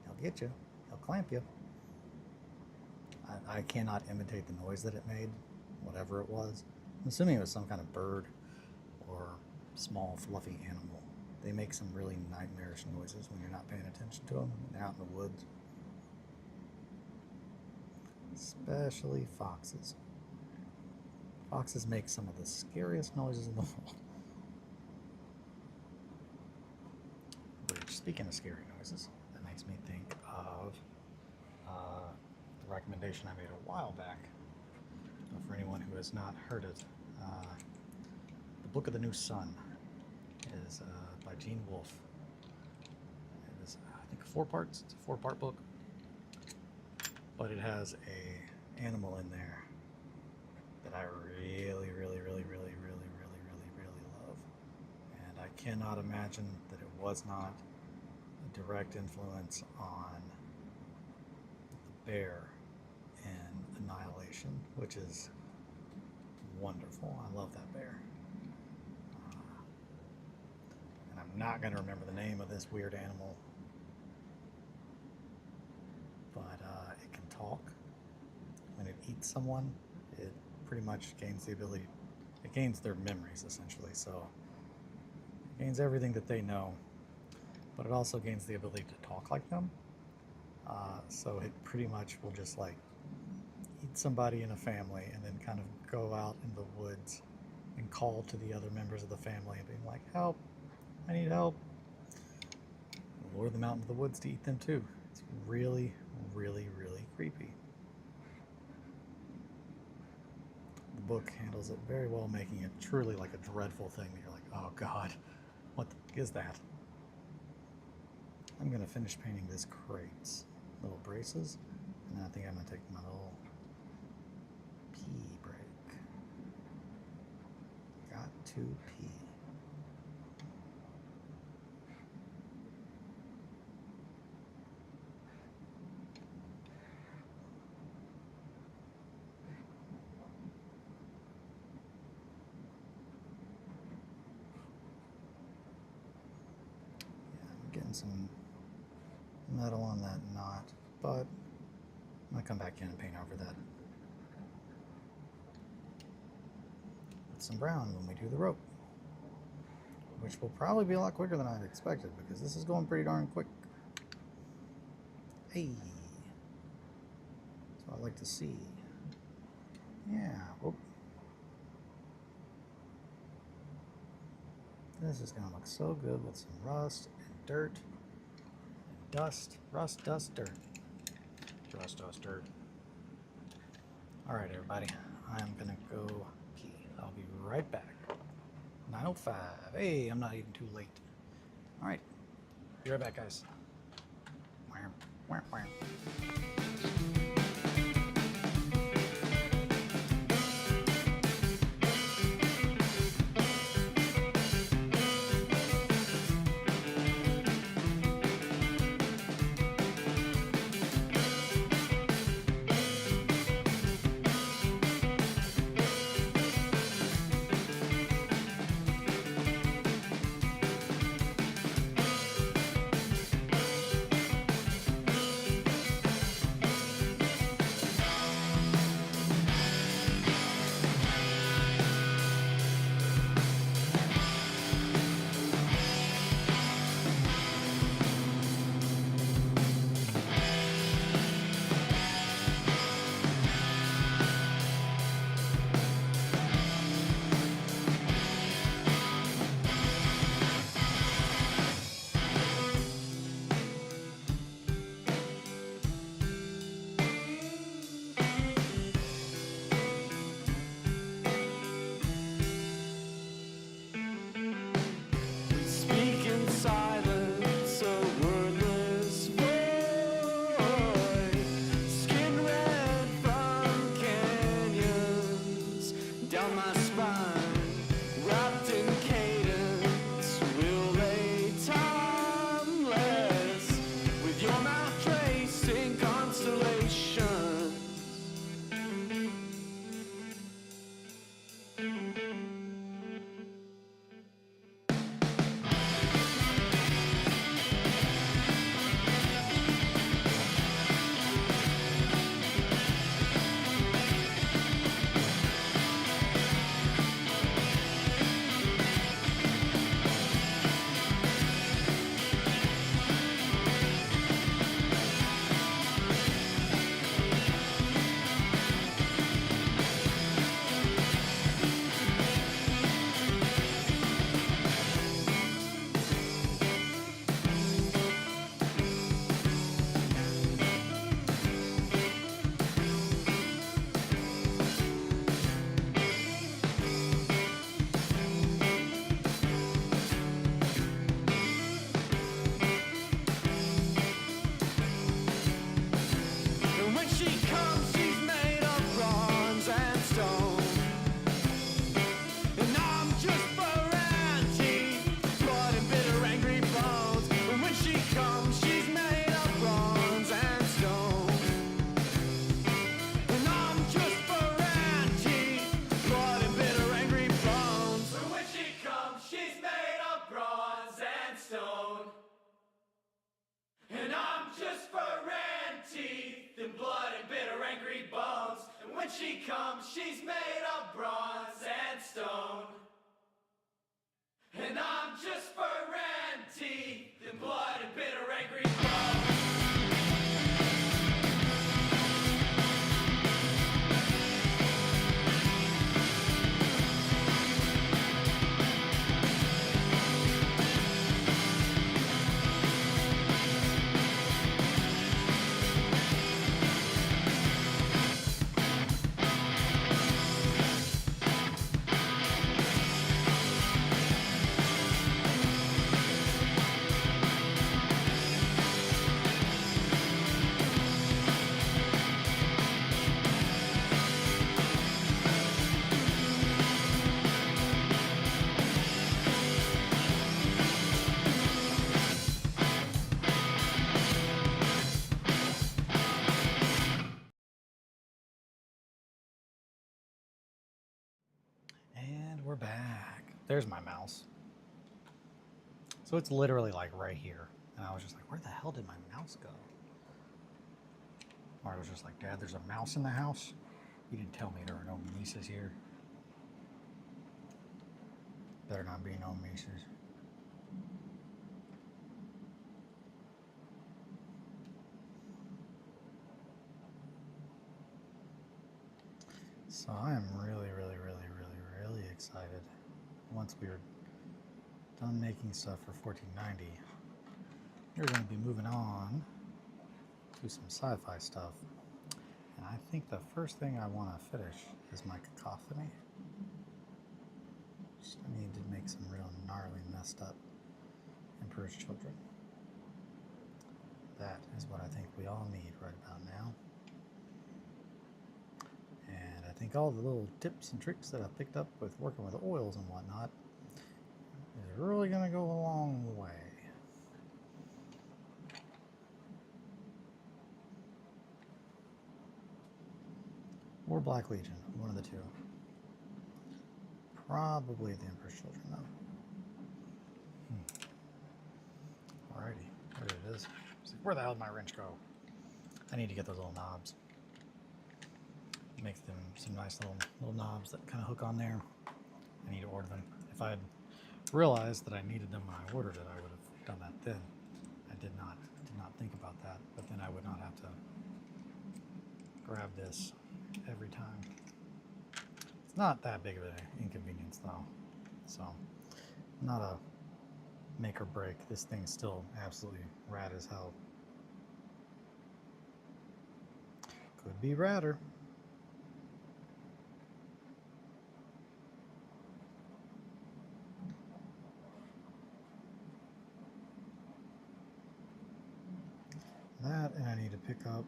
He'll get you. He'll clamp you. I cannot imitate the noise that it made, whatever it was. I'm assuming it was some kind of bird or small fluffy animal. They make some really nightmarish noises when you're not paying attention to them. They're out in the woods. Especially foxes. Foxes make some of the scariest noises in the world. Which, speaking of scary noises, that makes me think of the recommendation I made a while back. For anyone who has not heard it, The Book of the New Sun is by Gene Wolfe. It is, I think, 4 parts. It's a 4-part book, but it has a animal in there that I really love, and I cannot imagine that it was not a direct influence on the bear in Annihilation, which is wonderful. I love that bear. And I'm not going to remember the name of this weird animal, but it can talk. When it eats someone, it pretty much gains the ability, it gains their memories essentially, so it gains everything that they know, but it also gains the ability to talk like them. So it pretty much will just like eat somebody in a family and then kind of go out in the woods and call to the other members of the family and being like, help, I need help. Lure them out into the woods to eat them too. It's really creepy. The book handles it very well, making it truly like a dreadful thing that you're like, oh God, what the heck is that? I'm gonna finish painting this crates, little braces, and then I think I'm gonna take my little pee break. Got to pee. Getting some metal on that knot, but I'm gonna come back in and paint over that. Put some brown when we do the rope, which will probably be a lot quicker than I expected because this is going pretty darn quick. Hey, that's what I like to see. Yeah. Whoop. This is gonna look so good with some rust and dirt and dust. Rust, dust, dirt. Rust, dust, dirt. All right, everybody. I'm gonna go pee. I'll be right back. 9:05. Hey, I'm not even too late. All right. Be right back, guys. Wham, wham, wham. He's made of bronze and stone, and I'm just fur and teeth and blood and bitter angry groan. And we're back. There's my mouse. So it's literally like right here. And I was just like, where the hell did my mouse go? Marta was just like, Dad, there's a mouse in the house? You didn't tell me there were no mices here. Better not be no mices. So I am really excited. Once we're done making stuff for 1490, we're going to be moving on to some sci-fi stuff. And I think the first thing I want to finish is my cacophony. Just need to make some real gnarly, messed up Emperor's Children. That is what I think we all need right about now. And I think all the little tips and tricks that I've picked up with working with oils and whatnot is really going to go a long way. Or Black Legion, one of the two. Probably the Emperor's Children, though. Alrighty, there it is. It's like, where the hell did my wrench go? I need to get those little knobs. Make them some nice little knobs that kind of hook on there. I need to order them. If I had realized that I needed them when I ordered it, I would have done that then. I did not think about that, but then I would not have to grab this every time. It's not that big of an inconvenience though, so not a make or break. This thing's still absolutely rad as hell. Could be radder. That, and I need to pick up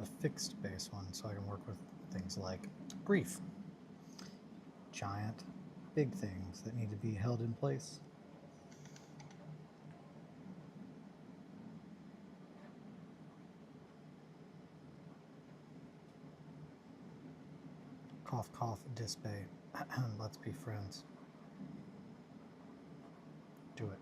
the fixed base one so I can work with things like grief. Giant, big things that need to be held in place. Cough, cough, dispay. Let's be friends. Do it.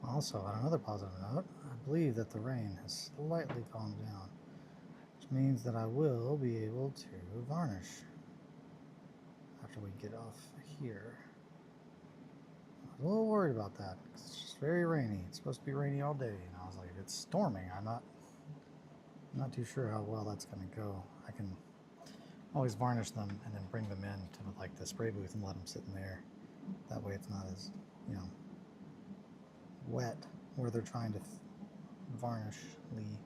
Also, on another positive note, I believe that the rain has slightly calmed down, which means that I will be able to varnish after we get off here. I was a little worried about that because it's just very rainy. It's supposed to be rainy all day, and I was like, if it's storming, I'm not too sure how well that's going to go. I can always varnish them and then bring them in to like the spray booth and let them sit in there. That way it's not as, wet where they're trying to varnishly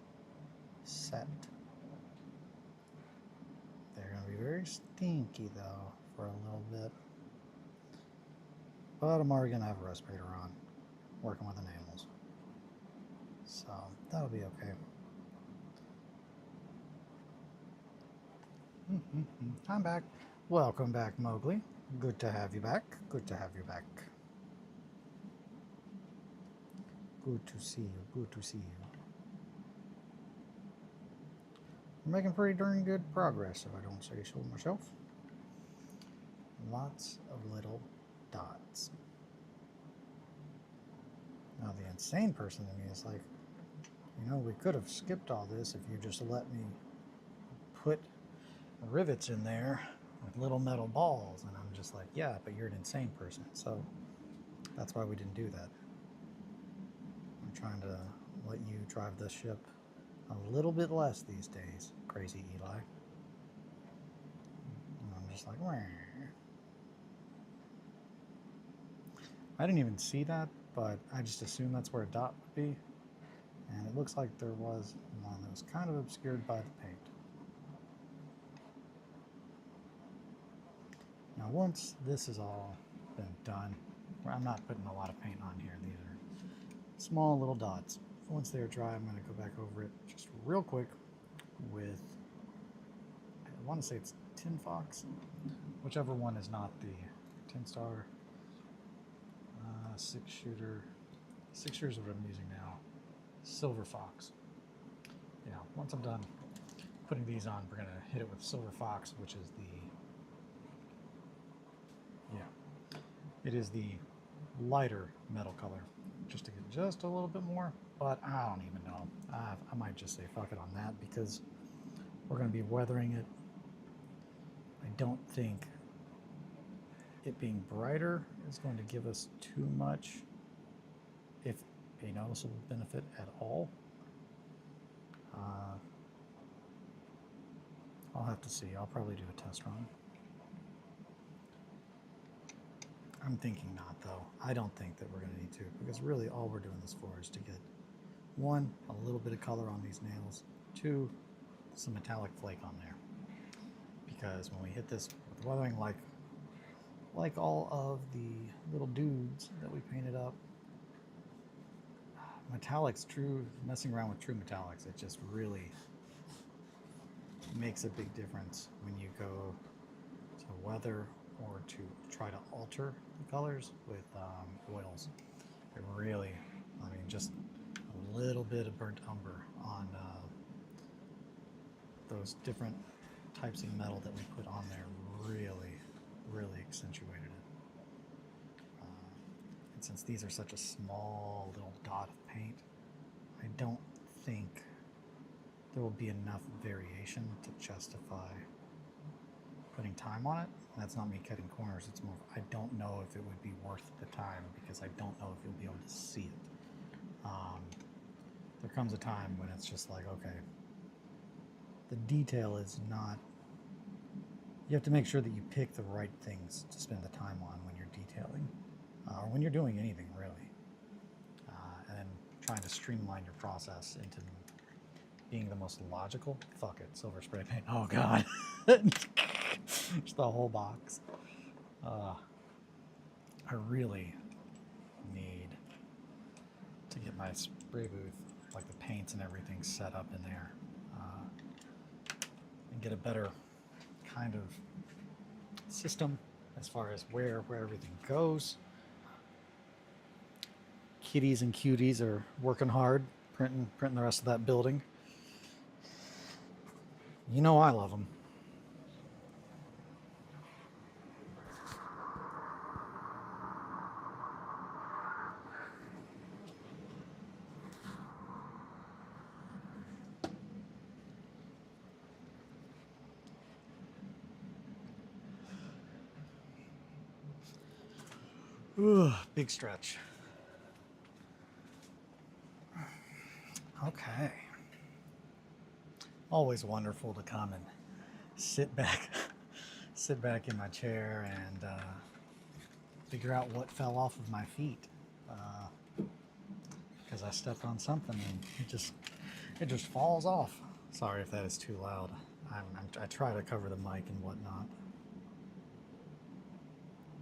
set. They're going to be very stinky though for a little bit. But I'm already gonna have a respirator on, working with the animals. So that'll be okay. I'm back. Welcome back, Mowgli. Good to have you back. Good to have you back. Good to see you. Good to see you. We're making pretty darn good progress, if I don't say so myself. Lots of little dots. Now the insane person in me is like, you know, we could have skipped all this if you just let me put rivets in there with little metal balls. And I'm just like, yeah, but you're an insane person. So that's why we didn't do that. I'm trying to let you drive the ship a little bit less these days, crazy Eli. And I'm just like, wah. I didn't even see that, but I just assumed that's where a dot would be. And it looks like there was one that was kind of obscured by the paint. Now once this has all been done, I'm not putting a lot of paint on here. These are small little dots. Once they're dry, I'm going to go back over it just real quick with, I want to say it's Tin Fox, whichever one is not the Tin Star 6-shooter. 6-shooter is what I'm using now. Silver Fox. Yeah, once I'm done putting these on, we're going to hit it with Silver Fox, which is it is the lighter metal color, just to get just a little bit more, but I don't even know. I might just say fuck it on that because we're going to be weathering it. I don't think it being brighter is going to give us too much, if a noticeable benefit at all. I'll have to see. I'll probably do a test run. I'm thinking not, though. I don't think that we're going to need to, because really all we're doing this for is to get, one, a little bit of color on these nails, two, some metallic flake on there. Because when we hit this with weathering, like all of the little dudes that we painted up, metallics, messing around with true metallics, it just really makes a big difference when you go to weather or to try to alter the colors with oils. It really, I mean, just a little bit of burnt umber on those different types of metal that we put on there really accentuated it. And since these are such a small little dot of paint, I don't think there will be enough variation to justify putting time on it. And that's not me cutting corners, it's more, I don't know if it would be worth the time because I don't know if you'll be able to see it. There comes a time when it's just like, okay, the detail is not, you have to make sure that you pick the right things to spend the time on when you're detailing, or when you're doing anything really. And trying to streamline your process into being the most logical. Fuck it, silver spray paint. Oh god. Just the whole box. I really need to get my spray booth, like the paints and everything, set up in there, and get a better kind of system as far as where everything goes. Kitties and cuties are working hard, printing the rest of that building. You know I love them. Ooh, big stretch. Okay. Always wonderful to come and sit back in my chair and figure out what fell off of my feet. Because I stepped on something and it just falls off. Sorry if that is too loud. I try to cover the mic and whatnot.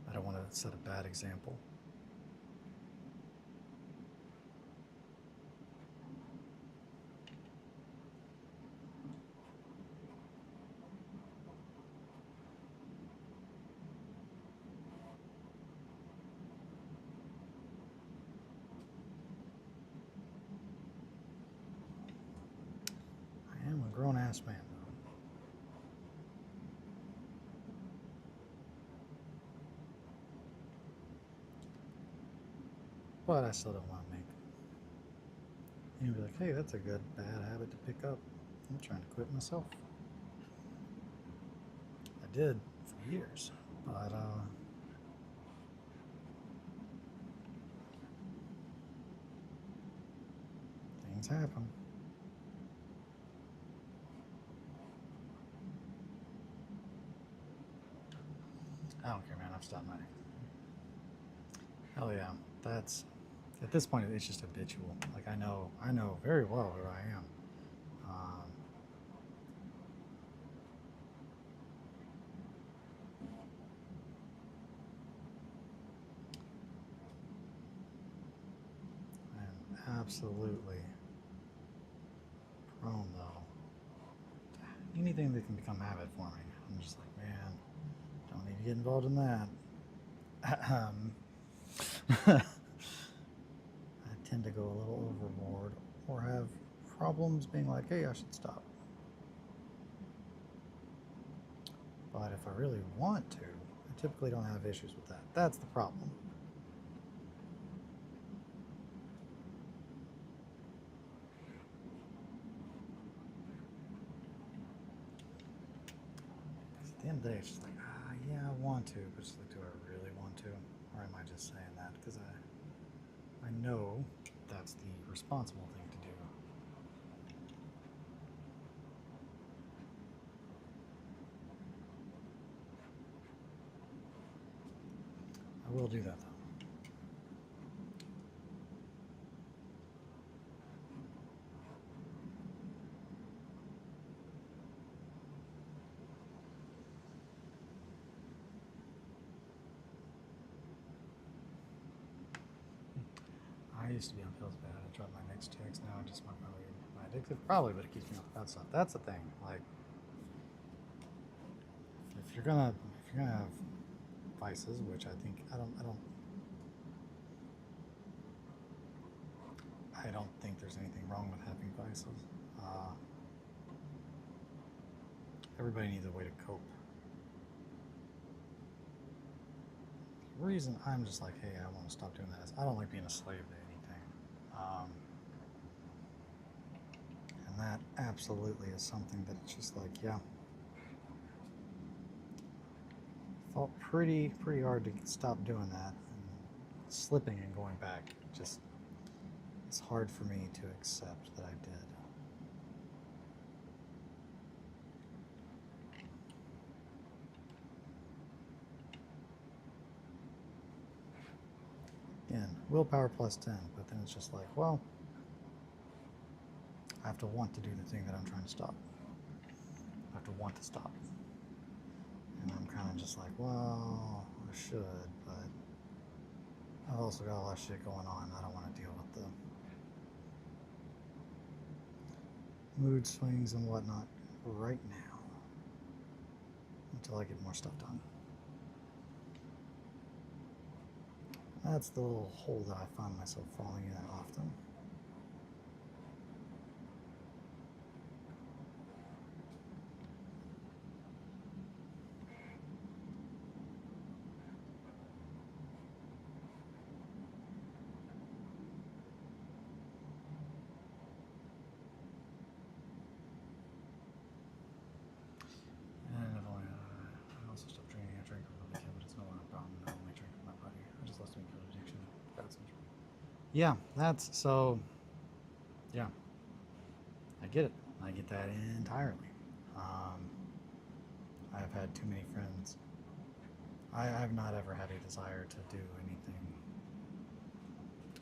I don't want to set a bad example. I am a grown-ass man, though. But I still don't want to make. You'd be like, hey, that's a good bad habit to pick up. I'm trying to quit myself. I did for years, but things happen. I don't care, man. I've stopped my. Hell yeah, that's at this point it's just habitual. Like I know very well who I am. I am absolutely prone though to anything that can become habit forming. I'm just like, man, don't need to get involved in that. I tend to go a little overboard or have problems being like, hey, I should stop. But if I really want to, I typically don't have issues with that. That's the problem. At the end of the day, it's just like, yeah, I want to, but it's like, do I really want to? Or am I just saying that because I know that's the responsible thing to do? I will do that though. I used to be on pills bad. I dropped my next checks. Now I just smoke my weed. Am I addicted? Probably, but it keeps me off that stuff. That's the thing. Like, if you're gonna have vices, which I think I don't think there's anything wrong with having vices. Everybody needs a way to cope. The reason I'm just like, hey, I want to stop doing that is I don't like being a slave to anything. And that absolutely is something that it's just like, yeah. Felt pretty hard to stop doing that and slipping and going back. Just, it's hard for me to accept that I did. Again, willpower plus 10, but then it's just like, well, I have to want to do the thing that I'm trying to stop. I have to want to stop. And I'm kind of just like, well, I should, but I've also got a lot of shit going on. I don't want to deal with the mood swings and whatnot right now until I get more stuff done. That's the little hole that I find myself falling in often. And I also stopped drinking. I drank when I was a kid, but it's no longer a problem. I only drink with my buddy. I just lost me for addiction. That's syndrome. Yeah, that's so. Yeah, I get it. I get that entirely. I've had too many friends. I've not ever had a desire to do anything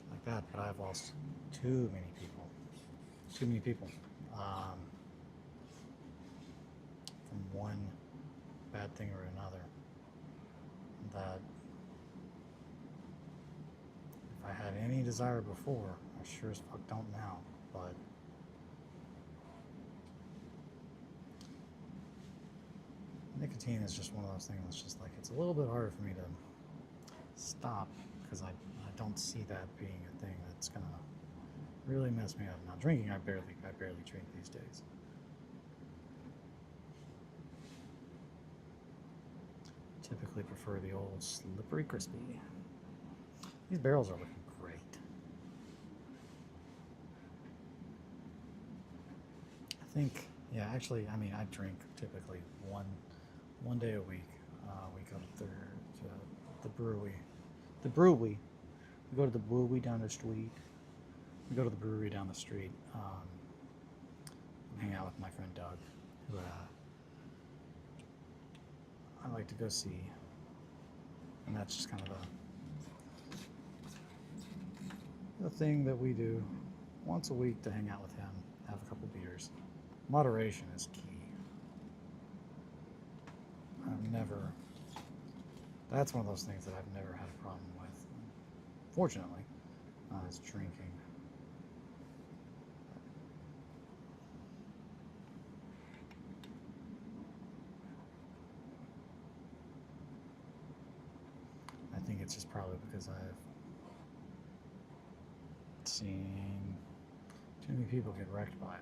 like that, but I've lost too many people. Too many people. from one bad thing or another that if I had any desire before, I sure as fuck don't now. But nicotine is just one of those things that's just like, it's a little bit harder for me to stop because I don't see that being a thing that's gonna really mess me up. Now drinking, I barely drink these days. Typically prefer the old slippery crispy. These barrels are looking great. I think, yeah, actually, I mean, I drink typically one day a week. We go to the brewery. We go to the brewery down the street. We go to the brewery down the street. And hang out with my friend Doug, who I like to go see. And that's just kind of a thing that we do once a week to hang out with him, have a couple beers. Moderation is key. That's one of those things that I've never had a problem with, fortunately, is drinking. I think it's just probably because I've seen too many people get wrecked by it.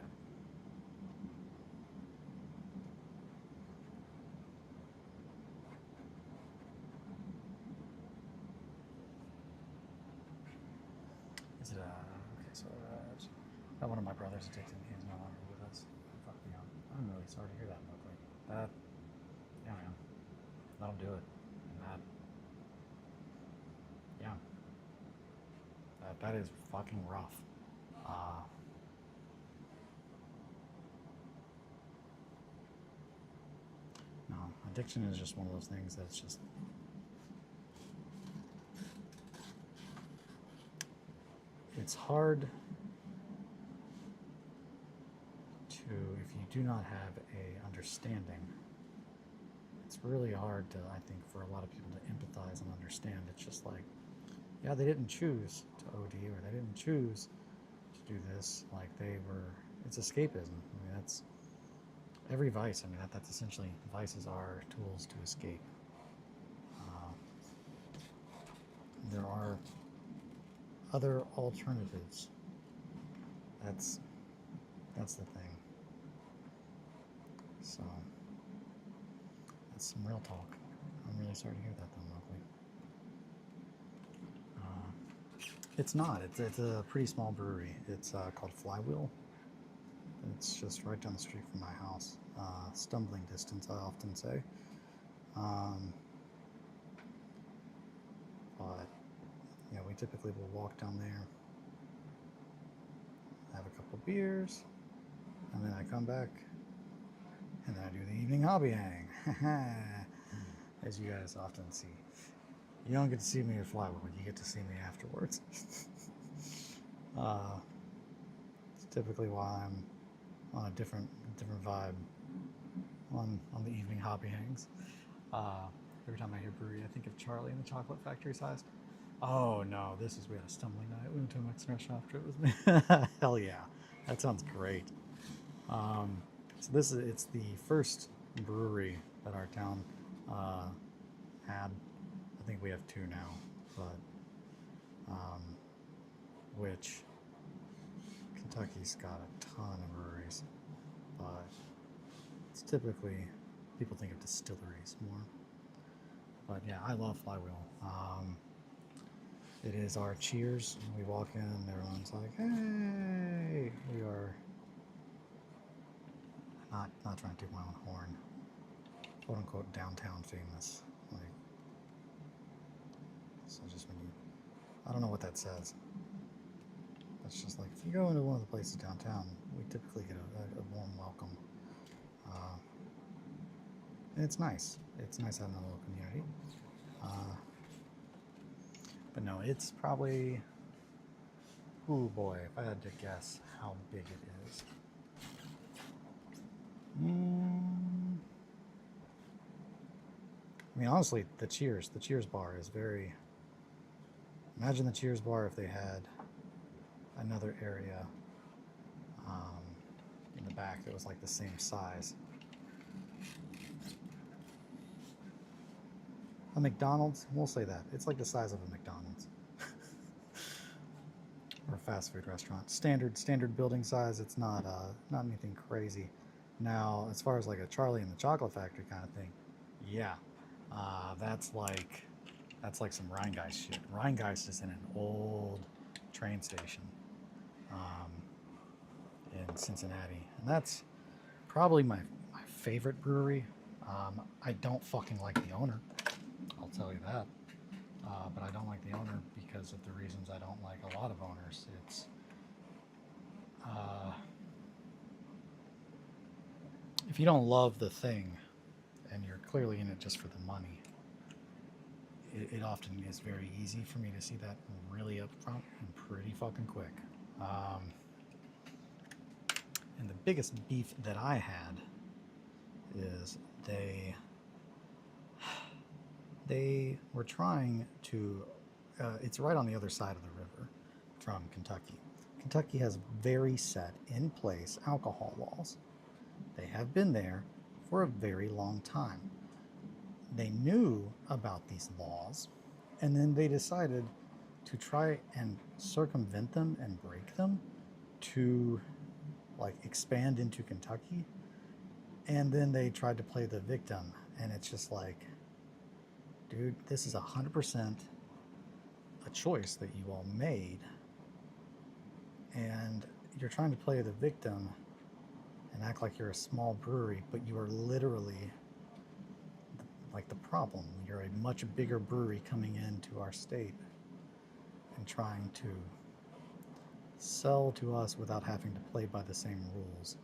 Okay, so one of my brothers addicted. He's no longer with us. Fuck me up. I'm really sorry to hear that, Mowgli. Yeah, man, that'll do it. And that is fucking rough. No, addiction is just one of those things that's just. It's hard to, if you do not have a understanding, it's really hard to, I think, for a lot of people to empathize and understand. It's just like, yeah, they didn't choose to OD or they didn't choose to do this. Like it's escapism. I mean, that's every vice. I mean, that's essentially, vices are tools to escape. There are other alternatives. That's the thing. So that's some real talk. I'm really sorry to hear that, though, Mowgli. It's not. It's a pretty small brewery. It's called Flywheel. It's just right down the street from my house. Stumbling distance, I often say. But yeah, we typically will walk down there, have a couple beers, and then I come back, and then I do the evening hobby hang. As you guys often see. You don't get to see me at Flywheel, but you get to see me afterwards. It's typically why I'm on a different vibe on the evening hobby hangs. Every time I hear brewery, I think of Charlie and the Chocolate Factory Size. Oh no, we had a stumbling night. We went to a Mexican restaurant after it was me. Hell yeah, that sounds great. So it's the first brewery that our town had. I think we have two now, but which Kentucky's got a ton of breweries, but it's typically people think of distilleries more. But yeah, I love Flywheel. It is our cheers. We walk in and everyone's like, hey, we are not trying to toot my own horn, quote unquote downtown famous. Like, so just when I don't know what that says. It's just like, if you go into one of the places downtown, we typically get a warm welcome. And it's nice. It's nice having a little community. But no, it's probably, oh boy, if I had to guess how big it is. mean, honestly, the Cheers bar is very. Imagine the Cheers bar if they had another area in the back that was like the same size. A McDonald's, we'll say that. It's like the size of a McDonald's. Or a fast food restaurant. Standard building size, it's not anything crazy. Now, as far as like a Charlie and the Chocolate Factory kind of thing, yeah. That's like some Rheingeist shit. Rheingeist is in an old train station in Cincinnati. And that's probably my favorite brewery. I don't fucking like the owner. I'll tell you that. But I don't like the owner because of the reasons I don't like a lot of owners. It's if you don't love the thing and you're clearly in it just for the money, it often is very easy for me to see that really up front and pretty fucking quick. And the biggest beef that I had is they were trying to, it's right on the other side of the river from Kentucky. Kentucky has very set in place alcohol laws. They have been there for a very long time. They knew about these laws, and then they decided to try and circumvent them and break them to like expand into Kentucky. And then they tried to play the victim, and it's just like, dude, this is 100% a choice that you all made, and you're trying to play the victim and act like you're a small brewery, but you are literally like the problem. You're a much bigger brewery coming into our state and trying to sell to us without having to play by the same rules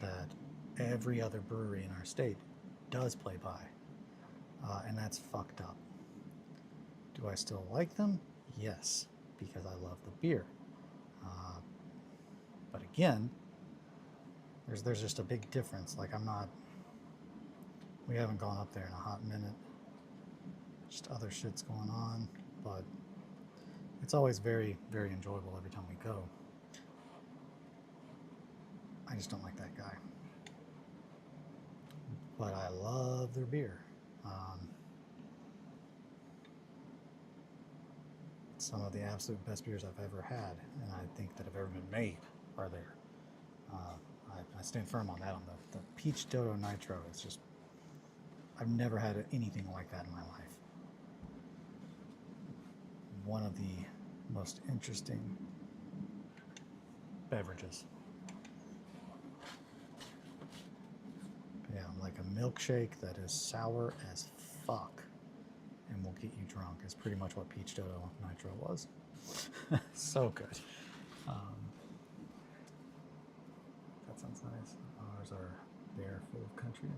that every other brewery in our state does play by. And that's fucked up. Do I still like them? Yes, because I love the beer. But again, there's just a big difference. Like we haven't gone up there in a hot minute. Just other shit's going on, but it's always very, very enjoyable every time we go. I just don't like that guy. But I love their beer. Some of the absolute best beers I've ever had, and I think that have ever been made, are there. I stand firm on that. On the Peach Dodo Nitro, it's just, I've never had anything like that in my life. One of the most interesting beverages. Yeah, like a milkshake that is sour as fuck and will get you drunk is pretty much what Peach Dodo Nitro was. So good. That sounds nice. Ours are there full of country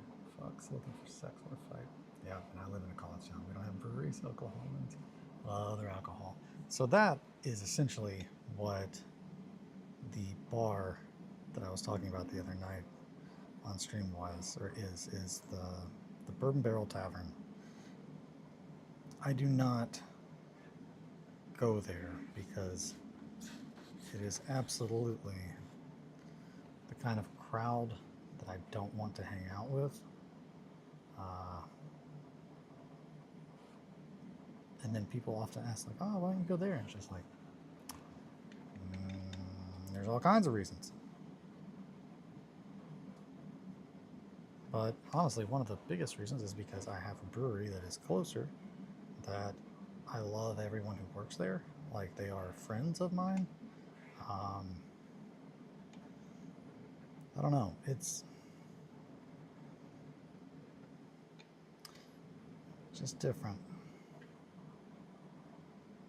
fucks looking for sex or fight. Yeah, and I live in a college town. We don't have breweries, alcohol, and other alcohol. So that is essentially what the bar that I was talking about the other night on stream was, or is the Bourbon Barrel Tavern. I do not go there because it is absolutely the kind of crowd that I don't want to hang out with. And then people often ask, like, oh, why don't you go there? And it's just like, there's all kinds of reasons. But honestly, one of the biggest reasons is because I have a brewery that is closer, that I love everyone who works there. Like, they are friends of mine. I don't know. It's just different.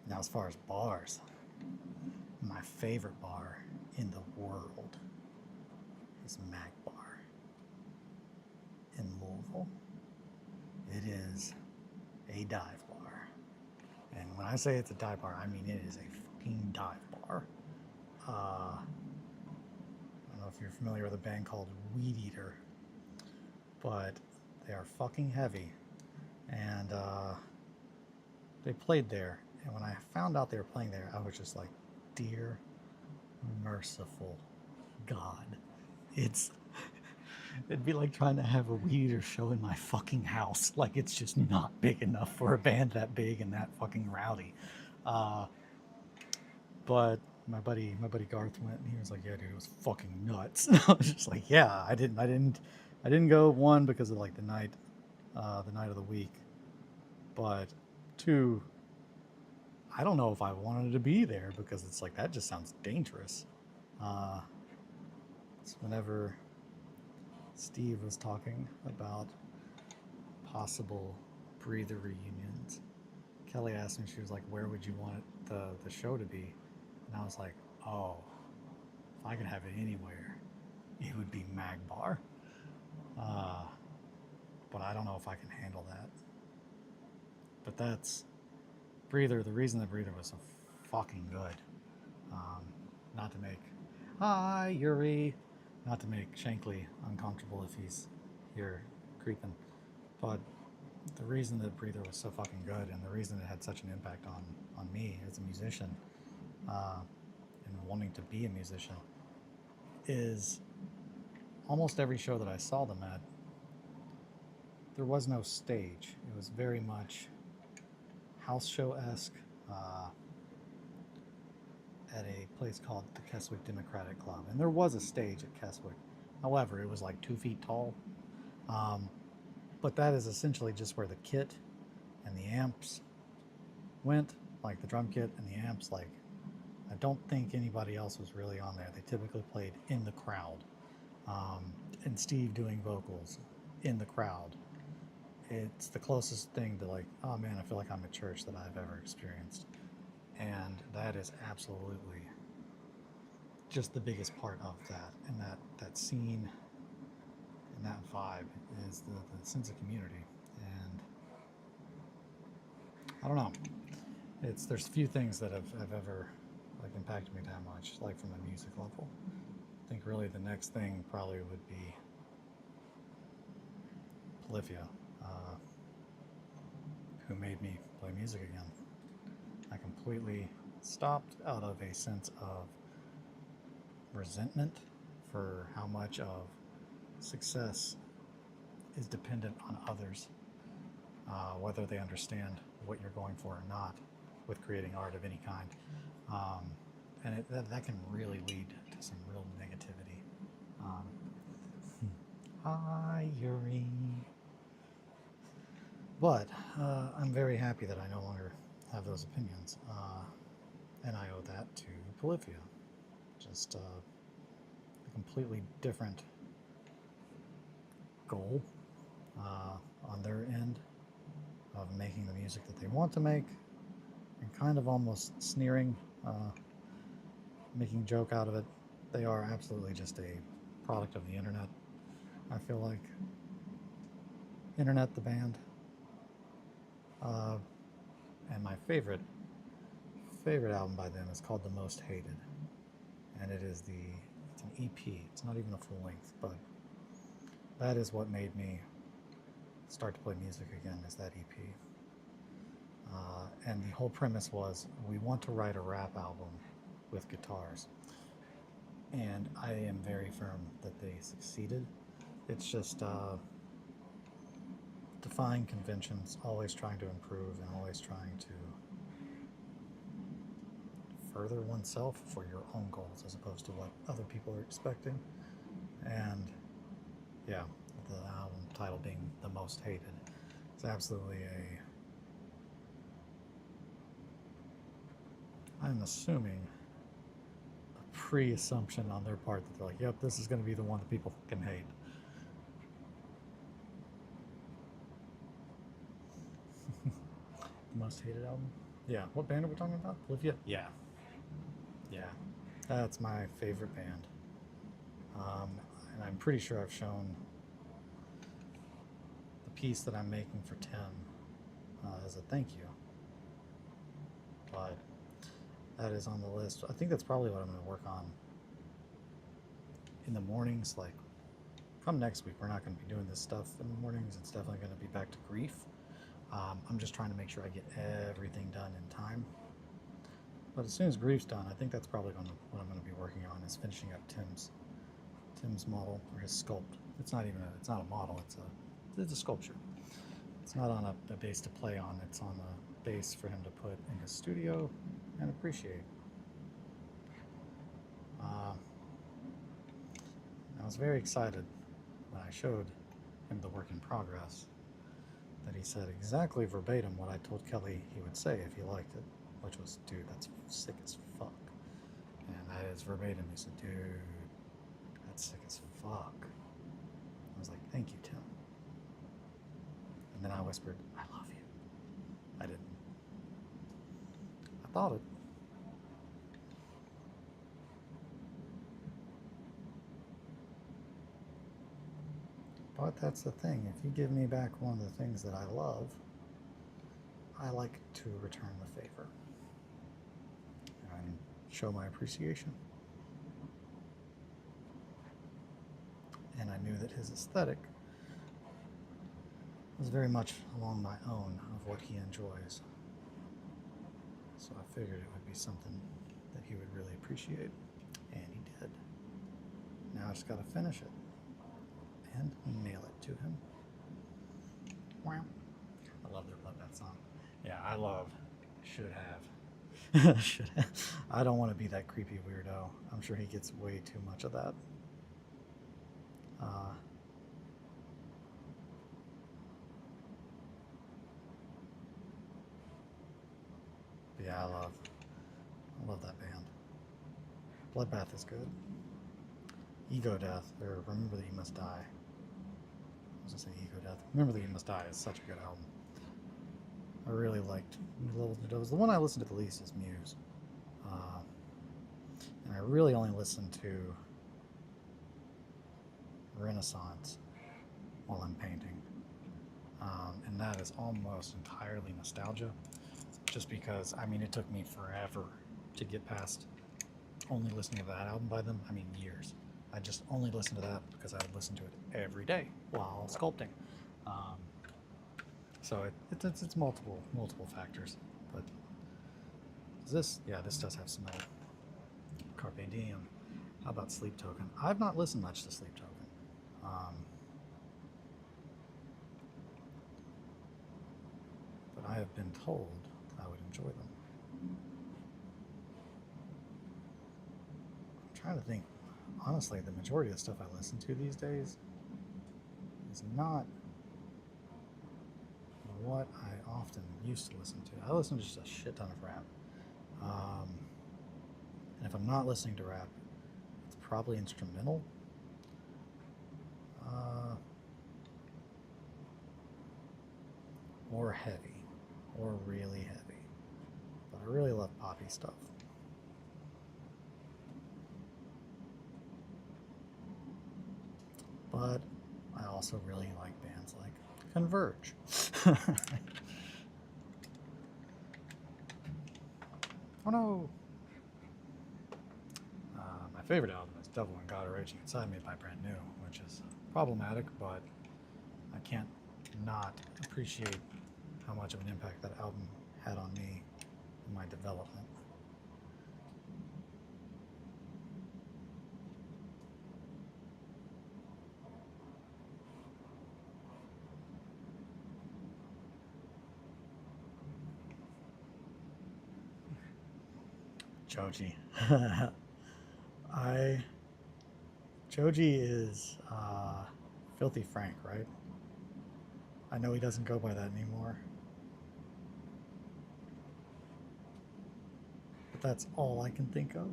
Now, as far as bars, my favorite bar in the world is Mag Bar in Louisville. It is a dive bar. And when I say it's a dive bar, I mean it is a fucking dive bar. I don't know if you're familiar with a band called Weed Eater, but they are fucking heavy. And they played there, and when I found out they were playing there, I was just like, dear merciful God. It'd be like trying to have a weed eater show in my fucking house. Like, it's just not big enough for a band that big and that fucking rowdy. Uh, but my buddy Garth went, and he was like, "Yeah, dude, it was fucking nuts." And I was just like, "Yeah, I didn't go, one, because of like the night of the week, but two, I don't know if I wanted to be there because it's like that just sounds dangerous." Uh, it's whenever Steve was talking about possible breather reunions, Kelly asked me, she was like, "Where would you want the show to be?" And I was like, "Oh, if I could have it anywhere, it would be Magbar." Uh, but I don't know if I can handle that. But that's Breather. The reason that Breather was so fucking good, um, not to make hi Yuri, not to make Shankly uncomfortable if he's here creeping, but the reason that Breather was so fucking good, and the reason it had such an impact on me as a musician, uh, and wanting to be a musician, is almost every show that I saw them at, there was no stage. It was very much house show-esque, uh, at a place called the Keswick Democratic Club. And there was a stage at Keswick. However, it was like 2 feet tall. Um, but that is essentially just where the kit and the amps went, like the drum kit and the amps. Like, I don't think anybody else was really on there. They typically played in the crowd. And Steve doing vocals in the crowd. It's the closest thing to like, oh man, I feel like I'm at church that I've ever experienced. And that is absolutely just the biggest part of that. And that scene and that vibe is the sense of community. And I don't know. There's few things that have ever like impacted me that much, like from a music level. I think really the next thing probably would be Polyphia, who made me play music again. I completely stopped out of a sense of resentment for how much of success is dependent on others, whether they understand what you're going for or not with creating art of any kind. And that can really lead to some real negativity. Hi, Yuri. But I'm very happy that I no longer have those opinions. And I owe that to Polyphia. Just a completely different goal on their end of making the music that they want to make, and kind of almost sneering, making a joke out of it. They are absolutely just a product of the internet. I feel like Internet the band, and my favorite album by them is called The Most Hated, and it's an EP. It's not even a full length, but that is what made me start to play music again, is that EP. And the whole premise was, we want to write a rap album with guitars, and I am very firm that they succeeded. It's just defying conventions, always trying to improve, and always trying to further oneself for your own goals as opposed to what other people are expecting. And yeah, the album title being The Most Hated, it's absolutely I'm assuming, a pre-assumption on their part that they're like, yep, this is going to be the one that people can hate. The Most Hated album? Yeah. What band are we talking about? Polyphia? Yeah. Yeah. That's my favorite band. And I'm pretty sure I've shown the piece that I'm making for Tim as a thank you. But that is on the list. I think that's probably what I'm going to work on in the mornings. Like, come next week, we're not going to be doing this stuff in the mornings. It's definitely going to be back to grief. I'm just trying to make sure I get everything done in time. But as soon as Grief's done, I think that's probably what I'm going to be working on, is finishing up Tim's model, or his sculpt. It's not a model, it's a sculpture. It's not on a base to play on, it's on a base for him to put in his studio and appreciate. I was very excited when I showed him the work in progress, that he said exactly verbatim what I told Kelly he would say if he liked it, which was, dude, that's sick as fuck. And that is verbatim. He said, dude, that's sick as fuck. I was like, thank you, Tim. And then I whispered, I love you. I didn't. I thought it. But that's the thing. If you give me back one of the things that I love, I like to return the favor and show my appreciation. And I knew that his aesthetic was very much along my own of what he enjoys. So I figured it would be something that he would really appreciate. And he did. Now I just got to finish it and mail it to him. Wow. I love their Bloodbath song. Yeah, I love Should Have. Should have. I don't want to be that creepy weirdo. I'm sure he gets way too much of that. Yeah, I love that band. Bloodbath is good. Ego Death, or Remember That You Must Die. I was gonna say Ego Death. Remember That You Must Die is such a good album. I really liked the one I listened to the least is Muse. And I really only listened to Renaissance while I'm painting. And that is almost entirely nostalgia. Just because, I mean, it took me forever to get past only listening to that album by them. I mean, years. I just only listened to that because I would listen to it every day while sculpting. So it's multiple factors. But this does have some Carpe Diem. How about Sleep Token? I've not listened much to Sleep Token. But I have been told I would enjoy them. I'm trying to think. Honestly, the majority of the stuff I listen to these days is not what I often used to listen to. I listen to just a shit ton of rap. And if I'm not listening to rap, it's probably instrumental. Or heavy. Or really heavy. But I really love poppy stuff. But I also really like bands like Converge. Oh no! My favorite album is Devil and God Are Raging Inside Me by Brand New, which is problematic, but I can't not appreciate how much of an impact that album had on me in my development. Joji. Joji is Filthy Frank, right? I know he doesn't go by that anymore. But that's all I can think of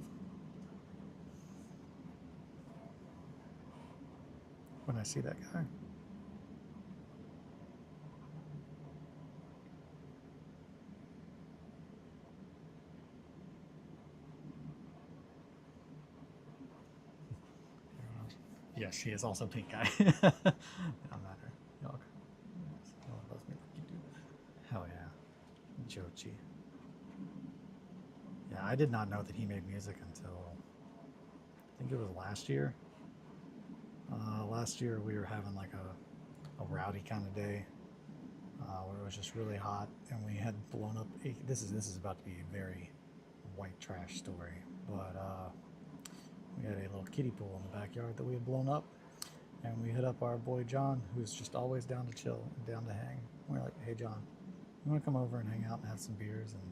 when I see that guy. Yes, she is also pink guy. No matter. Yuck. No one loves me like you do. Hell yeah. Joji. Yeah, I did not know that he made music until I think it was last year. Last year we were having like a rowdy kind of day. where it was just really hot, and we had blown up. This is about to be a very white trash story, but we had a little kiddie pool in the backyard that we had blown up, and we hit up our boy John, who's just always down to chill and down to hang. We're like, hey John, you want to come over and hang out and have some beers and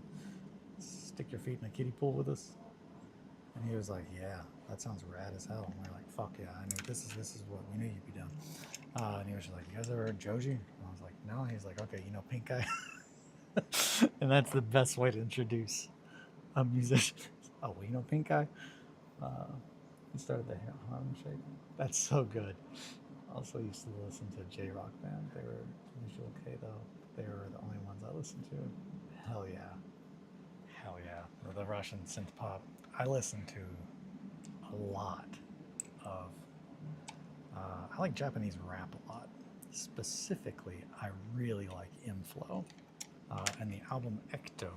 stick your feet in a kiddie pool with us? And he was like, yeah, that sounds rad as hell. And we're like, fuck yeah, I knew this is what we knew you'd be doing. And he was just like, you guys ever heard Joji? And I was like, no. And he's like, okay, you know Pink Eye? And that's the best way to introduce a musician. Oh, well, you know Pink Eye? He started the Harlem Shake. That's so good. Also used to listen to J-Rock Band. They were usually okay though. They were the only ones I listened to. Hell yeah. Hell yeah. The Russian synth pop. I listen to a lot of I like Japanese rap a lot. Specifically, I really like Inflow. And the album Ecto.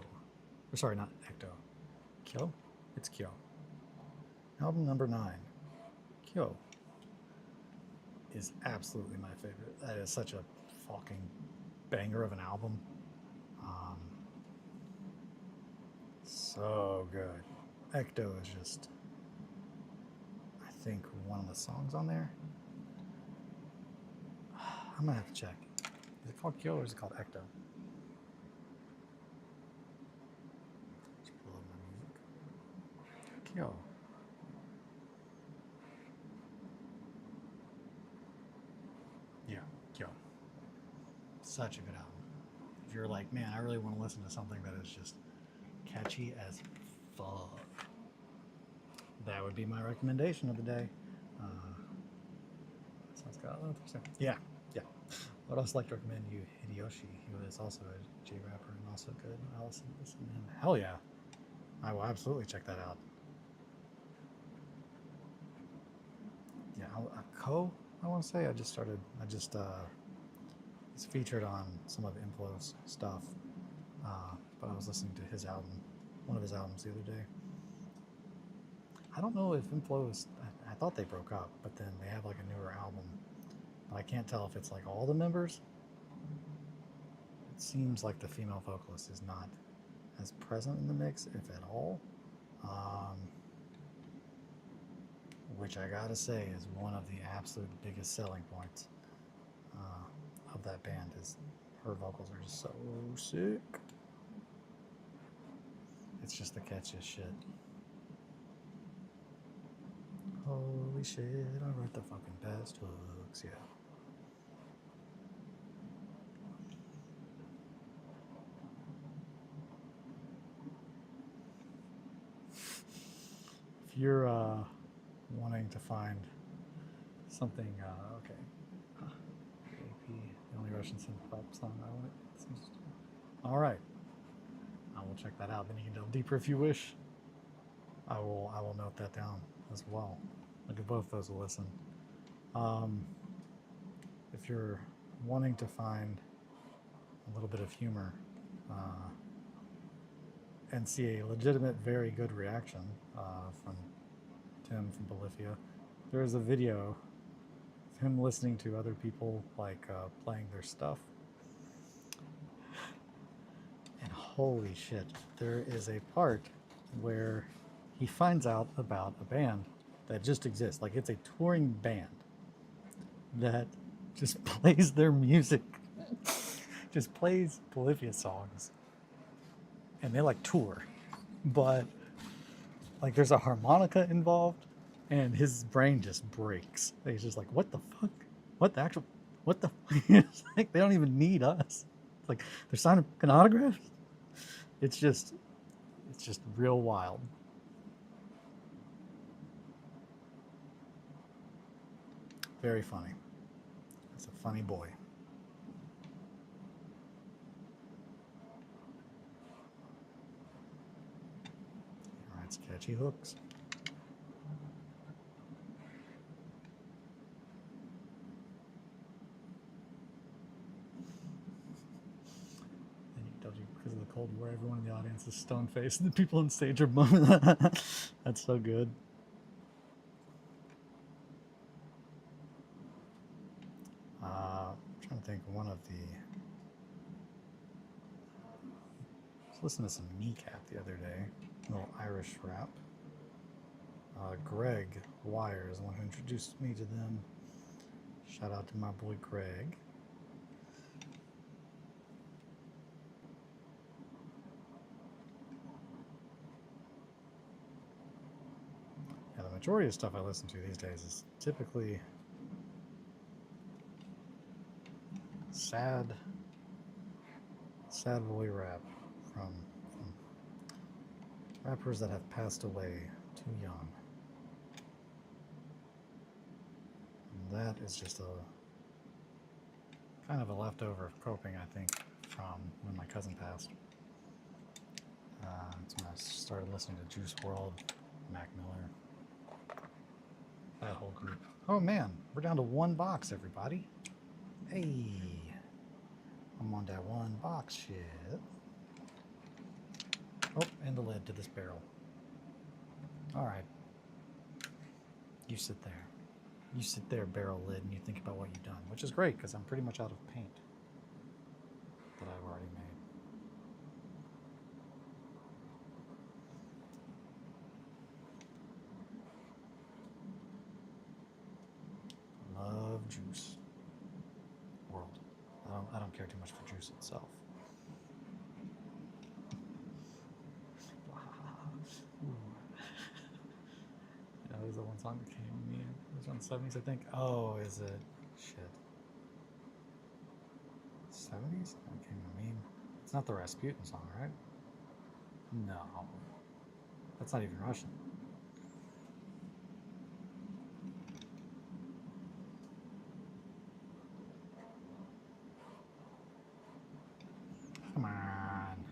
Or sorry, not Ecto. Kyo? It's Kyo. Album number 9. Kyo is absolutely my favorite. That is such a fucking banger of an album. So good. Ecto is just, I think, one of the songs on there. I'm gonna have to check. Is it called Kyo or is it called Ecto? Let's pull up my music. Kyo. Yeah, Kyo. Such a good album. If you're like, man, I really want to listen to something that is just catchy as fuck, that would be my recommendation of the day. Sounds got a little yeah. I would also like to recommend you Hideyoshi, who is also a J rapper and also good. I'll listen to him. Hell yeah, I will absolutely check that out. Yeah, Ko, I want to say I just it's featured on some of Inflow's stuff, but I was listening to his album, one of his albums the other day. I don't know if Inflow is, I thought they broke up, but then they have like a newer album. But I can't tell if it's like all the members. It seems like the female vocalist is not as present in the mix, if at all. Which I gotta say is one of the absolute biggest selling points of that band, is her vocals are just so sick. It's just the catchiest shit. Holy shit, I wrote the fucking best hooks, yeah. If you're wanting to find something, okay. AP, the only Russian synth pop song I want. Alright. I will check that out. Then you can delve deeper if you wish. I will note that down as well. I'll give both those a listen. If you're wanting to find a little bit of humor and see a legitimate, very good reaction from Tim from Bolivia, there is a video of him listening to other people like playing their stuff. And holy shit, there is a part where he finds out about a band that just exists. Like, it's a touring band that just plays their music, just plays Bolivia songs, and they like tour, but like there's a harmonica involved, and his brain just breaks. He's just like, what the fuck? What the actual? What the? It's like they don't even need us. It's like they're signing autographs. It's just real wild. Very funny. It's a funny boy. He writes catchy hooks. Because of the Cold War, everyone in the audience is stone-faced, and the people on stage are bumming. That's so good. I'm trying to think, one of the Listened to some Kneecap the other day, a little Irish rap. Greg Wire is the one who introduced me to them. Shout out to my boy Greg. Yeah, the majority of stuff I listen to these days is typically sad boy rap from rappers that have passed away too young. And that is just a kind of a leftover of coping, I think, from when my cousin passed. That's when I started listening to Juice WRLD, Mac Miller, that whole group. Oh man, we're down to one box, everybody. Hey, I'm on that one box shit. Oh, and the lid to this barrel. All right. You sit there. You sit there, barrel lid, and you think about what you've done, which is great because I'm pretty much out of paint that I've already made. Love Juice WRLD. I don't care too much for Juice itself. That was the one song that came to me. It was on the 70s, I think. Oh, is it? Shit. 70s? That came to me. It's not the Rasputin song, right? No. That's not even Russian. Come on.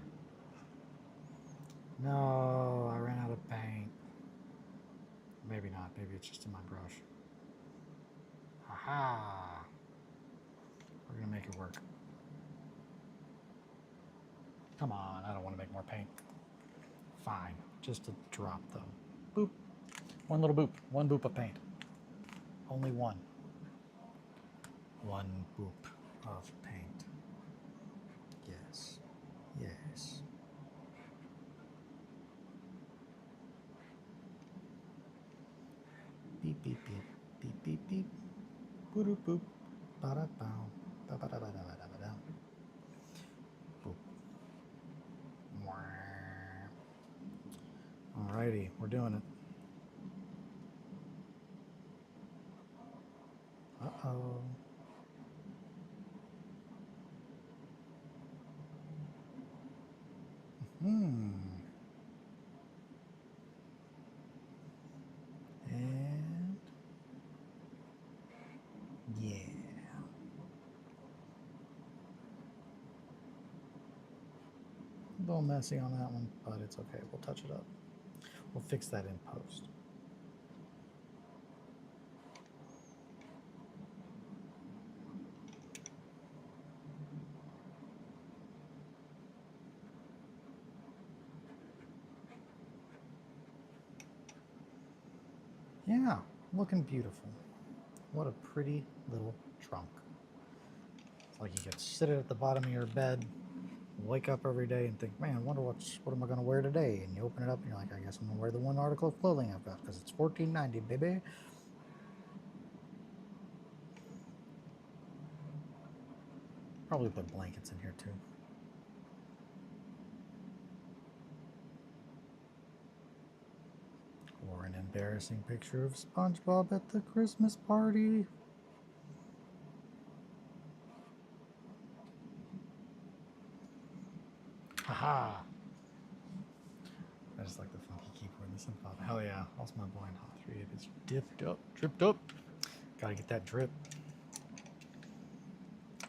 No, I ran out of paint. Maybe not. Maybe it's just in my brush. Aha! We're gonna make it work. Come on, I don't want to make more paint. Fine. Just a drop, though. Boop. One little boop. One boop of paint. Only one. One boop of paint. Yes. Yes. Beep, beep, beep. Beep, beep, beep. Boop, boop. Ba-da-bow. Ba-ba-da-ba-da-ba-da-ba-da. Boop. Alrighty, we're doing it. Uh-oh. And yeah. A little messy on that one, but it's okay. We'll touch it up. We'll fix that in post. Yeah, looking beautiful. What a pretty little trunk. It's like you could sit it at the bottom of your bed, wake up every day and think, man, I wonder what am I going to wear today? And you open it up and you're like, I guess I'm going to wear the one article of clothing I've got because it's $14.90, baby. Probably put blankets in here too. Or an embarrassing picture of SpongeBob at the Christmas party. Haha! I just like the funky keyboard in this synth. Hell yeah, also my boy in Hot 3. It is dipped up, dripped up. Gotta get that drip.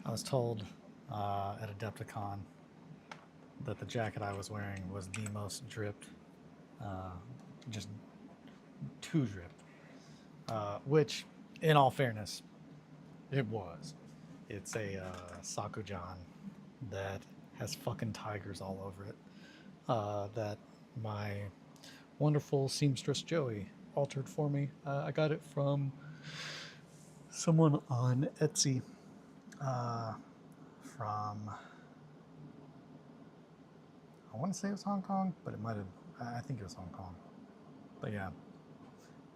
I was told at Adepticon that the jacket I was wearing was the most dripped. Just too dripped. Which, in all fairness, it was. It's a Sakujan that has fucking tigers all over it. That my wonderful seamstress Joey altered for me. I got it from someone on Etsy. From I want to say it was Hong Kong, but it might have. I think it was Hong Kong. But yeah,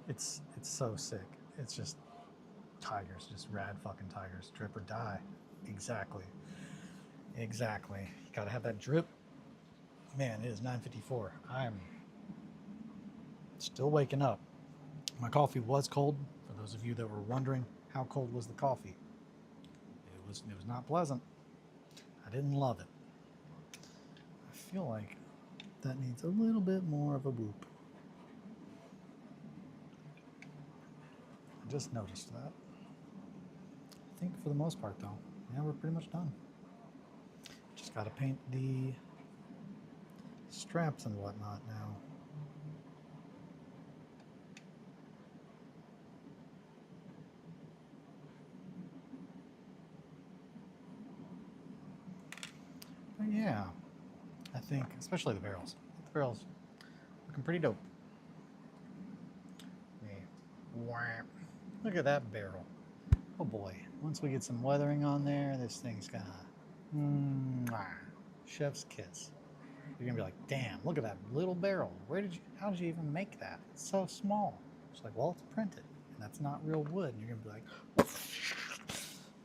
it's so sick. It's just tigers, just rad fucking tigers. Drip or die. Exactly. Exactly. You gotta have that drip. Man, it is 9:54. I'm still waking up. My coffee was cold. For those of you that were wondering, how cold was the coffee? It was not pleasant. I didn't love it. I feel like that needs a little bit more of a boop. I just noticed that. I think for the most part though, yeah, we're pretty much done. Just gotta paint the straps and whatnot now. But yeah, I think, especially the barrels. The barrels looking pretty dope. Yeah. Look at that barrel. Oh boy, once we get some weathering on there, this thing's gonna chef's kiss. You're gonna be like, damn, look at that little barrel. How did you even make that? It's so small. It's like, well, it's printed, and that's not real wood. And you're gonna be like, and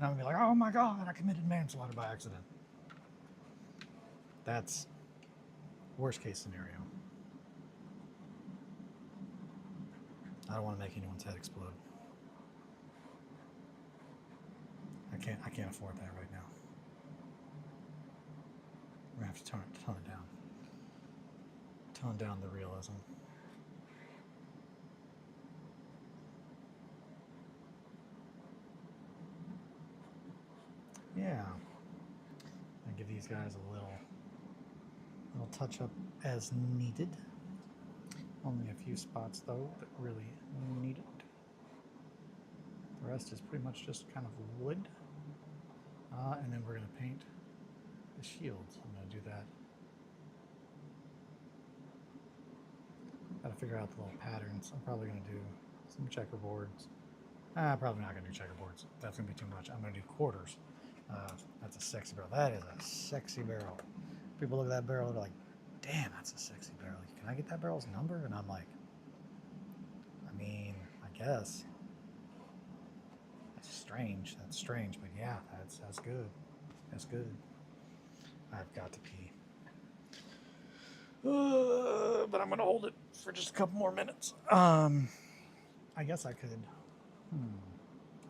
I'm gonna be like, oh my god, I committed manslaughter by accident. That's worst case scenario. I don't want to make anyone's head explode. I can't afford that right now. We're gonna have to tone it down. Tone down the realism. Yeah. I give these guys a little touch up as needed. Only a few spots though that really need it. The rest is pretty much just kind of wood. And then we're going to paint the shields. I'm going to do that. Got to figure out the little patterns. I'm probably going to do some checkerboards. Probably not going to do checkerboards. That's going to be too much. I'm going to do quarters. That's a sexy barrel. That is a sexy barrel. People look at that barrel, they're like, damn, that's a sexy barrel. Can I get that barrel's number? And I'm like, I mean, I guess. That's strange, but yeah, that's good. That's good. I've got to pee. But I'm gonna hold it for just a couple more minutes. I guess I could. I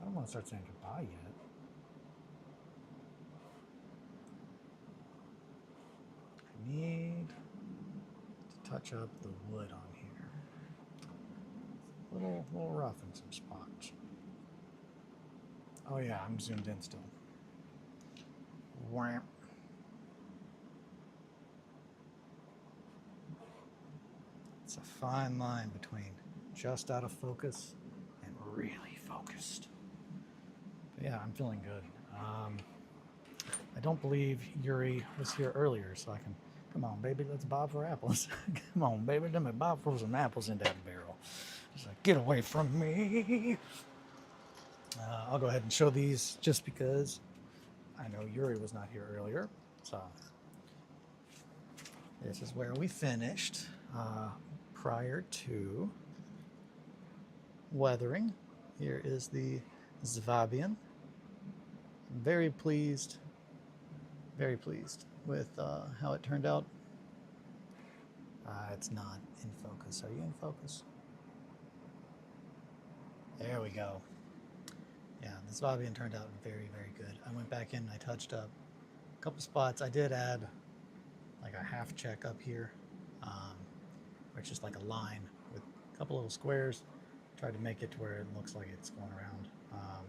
don't want to start saying goodbye yet. I need to touch up the wood on here. It's a little rough in some spots. Oh yeah, I'm zoomed in still. Wham. It's a fine line between just out of focus and really focused. But yeah, I'm feeling good. I don't believe Yuri was here earlier, so I can, come on, baby, let's bob for apples. Come on, baby, let me bob for some apples in that barrel. She's like, get away from me. I'll go ahead and show these just because I know Yuri was not here earlier. So this is where we finished prior to weathering. Here is the Zvabian. Very pleased with how it turned out. It's not in focus. Are you in focus? There we go. Yeah, the Zvabian turned out very, very good. I went back in and I touched up a couple spots. I did add like a half check up here, where it's just like a line with a couple little squares. Tried to make it to where it looks like it's going around.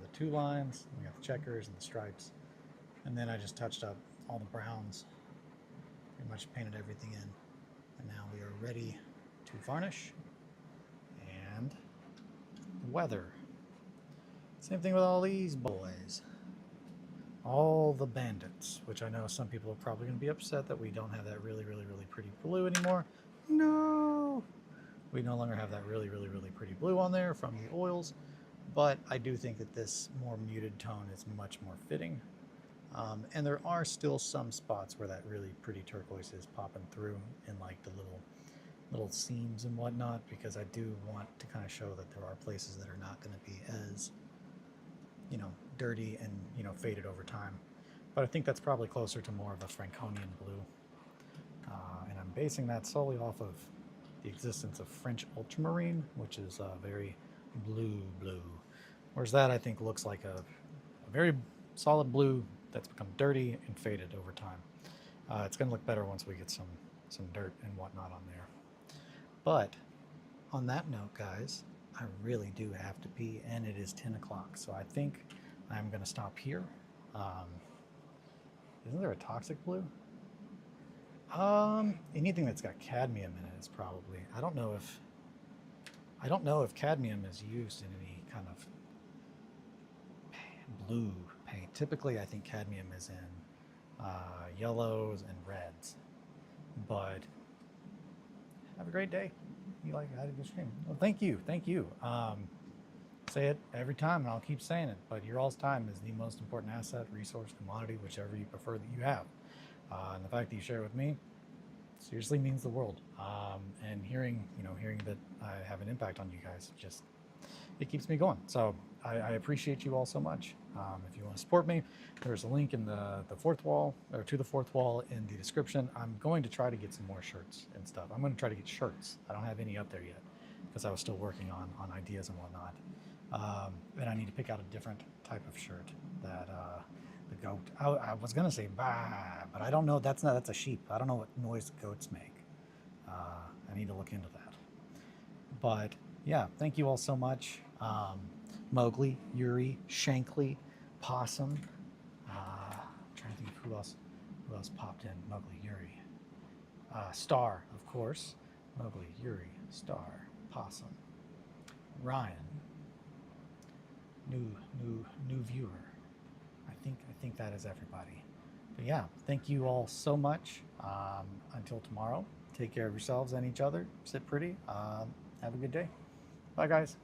The two lines, we got the checkers and the stripes. And then I just touched up all the browns, pretty much painted everything in. And now we are ready to varnish and weather. Same thing with all these boys. All the bandits, which I know some people are probably going to be upset that we don't have that really, really, really pretty blue anymore. No! We no longer have that really, really, really pretty blue on there from the oils, but I do think that this more muted tone is much more fitting. And there are still some spots where that really pretty turquoise is popping through in like the little seams and whatnot, because I do want to kind of show that there are places that are not going to be as, you know, dirty and, you know, faded over time. But I think that's probably closer to more of a Franconian blue. And I'm basing that solely off of the existence of French ultramarine, which is very blue. Whereas that I think looks like a very solid blue that's become dirty and faded over time. It's going to look better once we get some dirt and whatnot on there. But on that note, guys, I really do have to pee, and it is 10 o'clock, so I think I'm going to stop here. Isn't there a toxic blue? Anything that's got cadmium in it is probably. I don't know if cadmium is used in any kind of blue paint. Typically, I think cadmium is in yellows and reds. But have a great day. You like how did you stream? Well, thank you. Say it every time, and I'll keep saying it. But your all's time is the most important asset, resource, commodity, whichever you prefer that you have. And the fact that you share it with me seriously means the world. And hearing that I have an impact on you guys, just it keeps me going. So I appreciate you all so much. If you want to support me, there's a link in the fourth wall, or to the fourth wall in the description. I'm going to try to get some more shirts and stuff. I'm going to try to get shirts. I don't have any up there yet because I was still working on ideas and whatnot. And I need to pick out a different type of shirt that the goat. I was gonna say bah, but I don't know. That's a sheep. I don't know what noise goats make. I need to look into that. But yeah, thank you all so much. Mowgli, Yuri, Shankly, Possum. I'm trying to think of who else popped in. Mowgli, Yuri, Star, of course. Mowgli, Yuri, Star, Possum, Ryan. New viewer. I think that is everybody. But yeah, thank you all so much. Until tomorrow, take care of yourselves and each other. Sit pretty. Have a good day. Bye, guys.